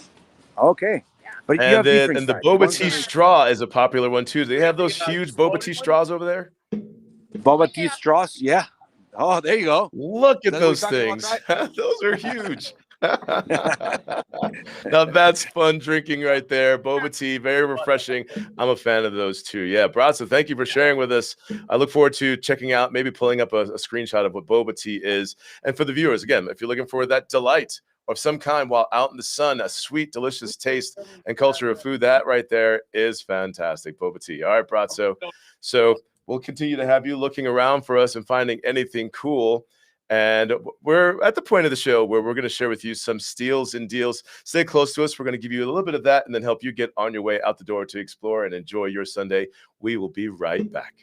Okay. But you And have then different and the styles. boba Ones tea that are straw is a popular one too. Do they have those huge boba tea straws over there? boba tea straws. Yeah. Oh, there you go. Look at That's what we're those talking about, things. right? Those are huge. Now that's fun drinking right there. Boba tea, very refreshing. I'm a fan of those too. Yeah, Bratzo, thank you for sharing with us. I look forward to checking out, maybe pulling up a screenshot of what boba tea is. And for the viewers, again, if you're looking for that delight of some kind while out in the sun, a sweet, delicious taste and culture of food, that right there is fantastic. Boba tea. All right, Bratzo. So we'll continue to have you looking around for us and finding anything cool. And we're at the point of the show where we're going to share with you some steals and deals. Stay close to us. We're going to give you a little bit of that and then help you get on your way out the door to explore and enjoy your Sunday. We will be right back.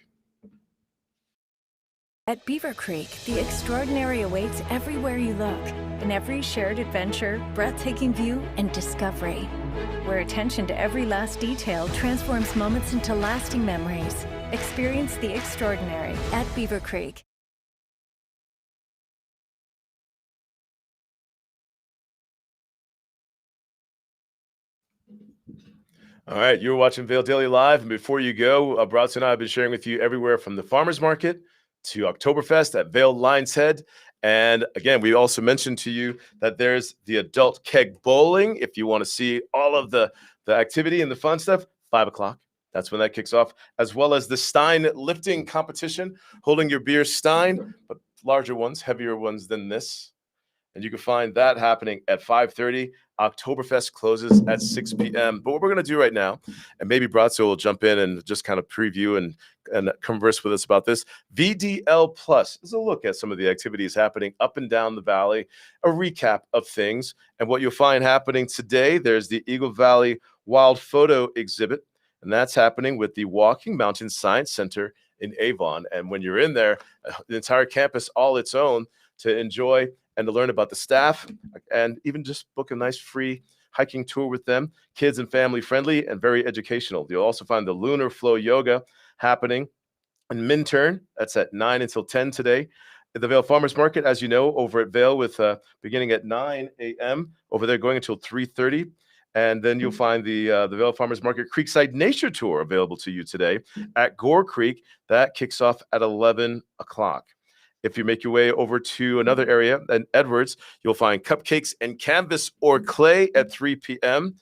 At Beaver Creek, the extraordinary awaits everywhere you look, in every shared adventure, breathtaking view, and discovery. Where attention to every last detail transforms moments into lasting memories. Experience the extraordinary at Beaver Creek. All right, you're watching Vail Daily Live, and before you go, Bratzo and I have been sharing with you everywhere from the farmers market to Oktoberfest at Vail Lion's Head. And again, we also mentioned to you that there's the adult keg bowling. If you want to see all of the activity and the fun stuff, 5 o'clock. That's when that kicks off, as well as the Stein lifting competition, holding your beer Stein, but larger ones, heavier ones than this. And you can find that happening at 5:30. Oktoberfest closes at 6 p.m. But what we're going to do right now, and maybe Bratzo will jump in and just kind of preview and converse with us about this. VDL Plus is a look at some of the activities happening up and down the valley, a recap of things. And what you'll find happening today, there's the Eagle Valley Wild Photo Exhibit, and that's happening with the Walking Mountain Science Center in Avon. And when you're in there, the entire campus all its own to enjoy and to learn about the staff and even just book a nice free hiking tour with them. Kids and family friendly and very educational. You'll also find the Lunar Flow Yoga happening in Minturn. That's at 9 until 10 today. At the Vail Farmers Market, as you know, over at Vail with beginning at 9 a.m. over there going until 3:30. And then you'll find the Vail Farmers Market Creekside Nature Tour available to you today at Gore Creek. That kicks off at 11 o'clock. If you make your way over to another area in Edwards, you'll find cupcakes and canvas or clay at 3 p.m.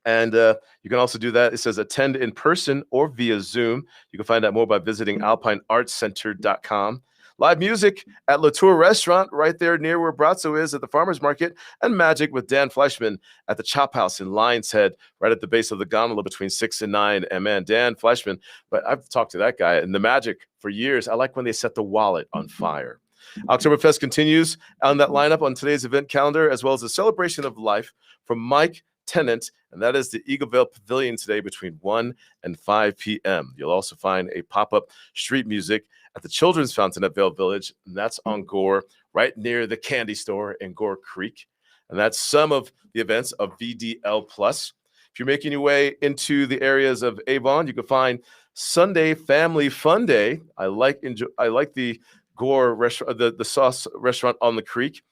And you can also do that. It says attend in person or via Zoom. You can find out more by visiting alpineartscenter.com. Live music at Latour Restaurant right there near where Bratzo is at the Farmers Market, and Magic with Dan Fleischman at the Chop House in Lion's Head right at the base of the gondola between 6 and 9. And man, Dan Fleischman, but I've talked to that guy and the Magic for years. I like when they set the wallet on fire. Oktoberfest continues on that lineup on today's event calendar, as well as a celebration of life from Mike Tennant, and that is the Eagle Vale Pavilion today between 1 and 5 p.m. You'll also find a pop-up street music at the Children's Fountain at Vail Village, and that's on Gore, right near the candy store in Gore Creek. And that's some of the events of VDL Plus. If you're making your way into the areas of Avon, you can find Sunday Family Fun Day. I like the Gore restaurant, the sauce restaurant on the creek.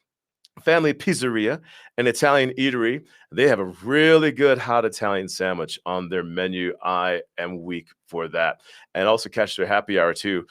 Family Pizzeria, an Italian eatery. They have a really good hot Italian sandwich on their menu. I am weak for that. And also catch their happy hour too.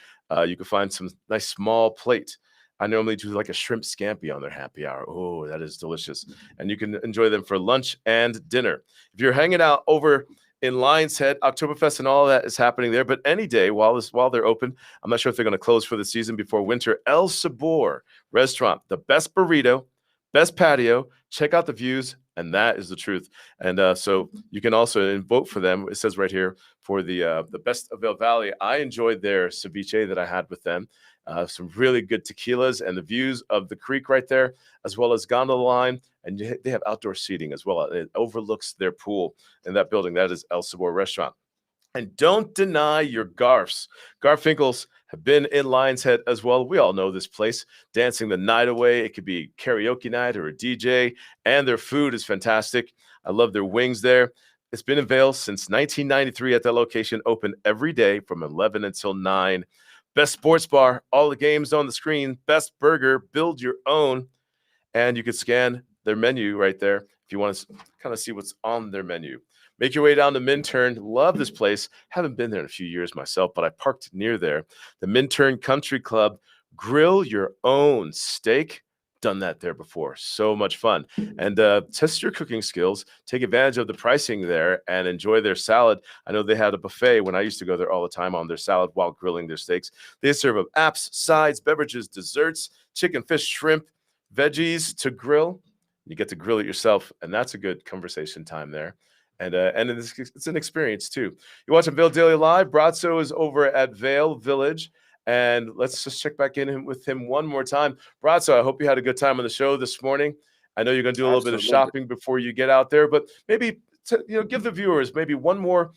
You can find some nice small plate. I normally do like a shrimp scampi on their happy hour. Oh, that is delicious. And you can enjoy them for lunch and dinner. If you're hanging out over in Lion's Head, Oktoberfest and all of that is happening there. But any day while they're open, I'm not sure if they're going to close for the season before winter. El Sabor Restaurant, the best burrito, best patio. Check out the views, and that is the truth. And so you can also vote for them. It says right here for the best of Vail Valley. I enjoyed their ceviche that I had with them. Some really good tequilas and the views of the creek right there, as well as gondola line. And they have outdoor seating as well. It overlooks their pool in that building. That is El Sabor Restaurant. And don't deny your Garfs. Garfinkel's have been in Lion's Head as well. We all know this place, dancing the night away. It could be karaoke night or a DJ, and their food is fantastic. I love their wings there. It's been in Vail since 1993 at that location, open every day from 11 until 9. Best sports bar, all the games on the screen. Best burger, build your own. And you can scan their menu right there if you want to kind of see what's on their menu. Make your way down to Minturn. Love this place. Haven't been there in a few years myself, but I parked near there. The Minturn Country Club. Grill your own steak. Done that there before. So much fun. And test your cooking skills. Take advantage of the pricing there and enjoy their salad. I know they had a buffet when I used to go there all the time on their salad while grilling their steaks. They serve up apps, sides, beverages, desserts, chicken, fish, shrimp, veggies to grill. You get to grill it yourself, and that's a good conversation time there. And it's an experience too. You're watching Vail Daily Live. Bratzo is over at Vail Village. And let's just check back in with him one more time. Bratzo, I hope you had a good time on the show this morning. I know you're going to do a little bit of shopping before you get out there, but maybe give the viewers maybe one more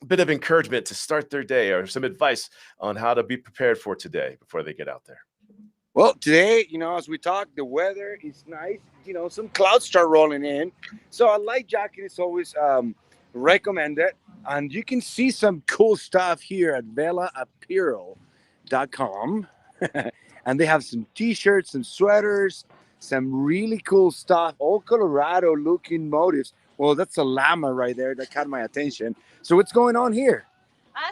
bit of encouragement to start their day, or some advice on how to be prepared for today before they get out there. Well, today, as we talk, the weather is nice. Some clouds start rolling in. So a light jacket is always recommended. And you can see some cool stuff here at VelaApparel.com. And they have some t-shirts, some sweaters, some really cool stuff, all Colorado looking motifs. Well, that's a llama right there that caught my attention. So what's going on here?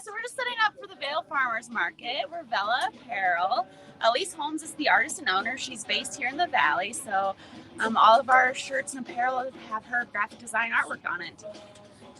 So we're just setting up for the Vail Farmers Market. We're Vela Apparel. Elise Holmes is the artist and owner. She's based here in the Valley. So all of our shirts and apparel have her graphic design artwork on it.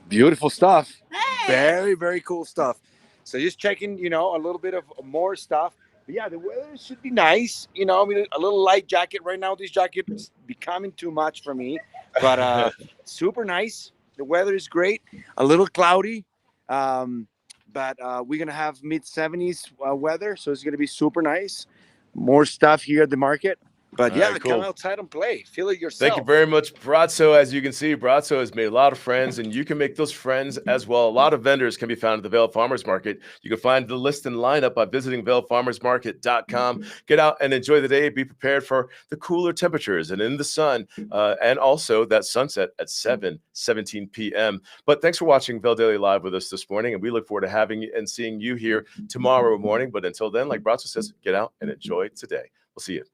Beautiful stuff. Hey. Very, very cool stuff. So just checking, a little bit of more stuff. But yeah, the weather should be nice. A little light jacket. Right now, this jacket is becoming too much for me. But super nice. The weather is great. A little cloudy. But we're going to have mid-70s weather. So it's going to be super nice. More stuff here at the market. But All yeah, right, cool. Come outside and play. Feel it yourself. Thank you very much, Bratzo. As you can see, Bratzo has made a lot of friends, and you can make those friends as well. A lot of vendors can be found at the Vail Farmers Market. You can find the list and lineup by visiting VailFarmersMarket.com. Get out and enjoy the day. Be prepared for the cooler temperatures and in the sun, and also that sunset at 7:17 p.m. But thanks for watching Vail Daily Live with us this morning, and we look forward to having you and seeing you here tomorrow morning. But until then, like Bratzo says, get out and enjoy today. We'll see you.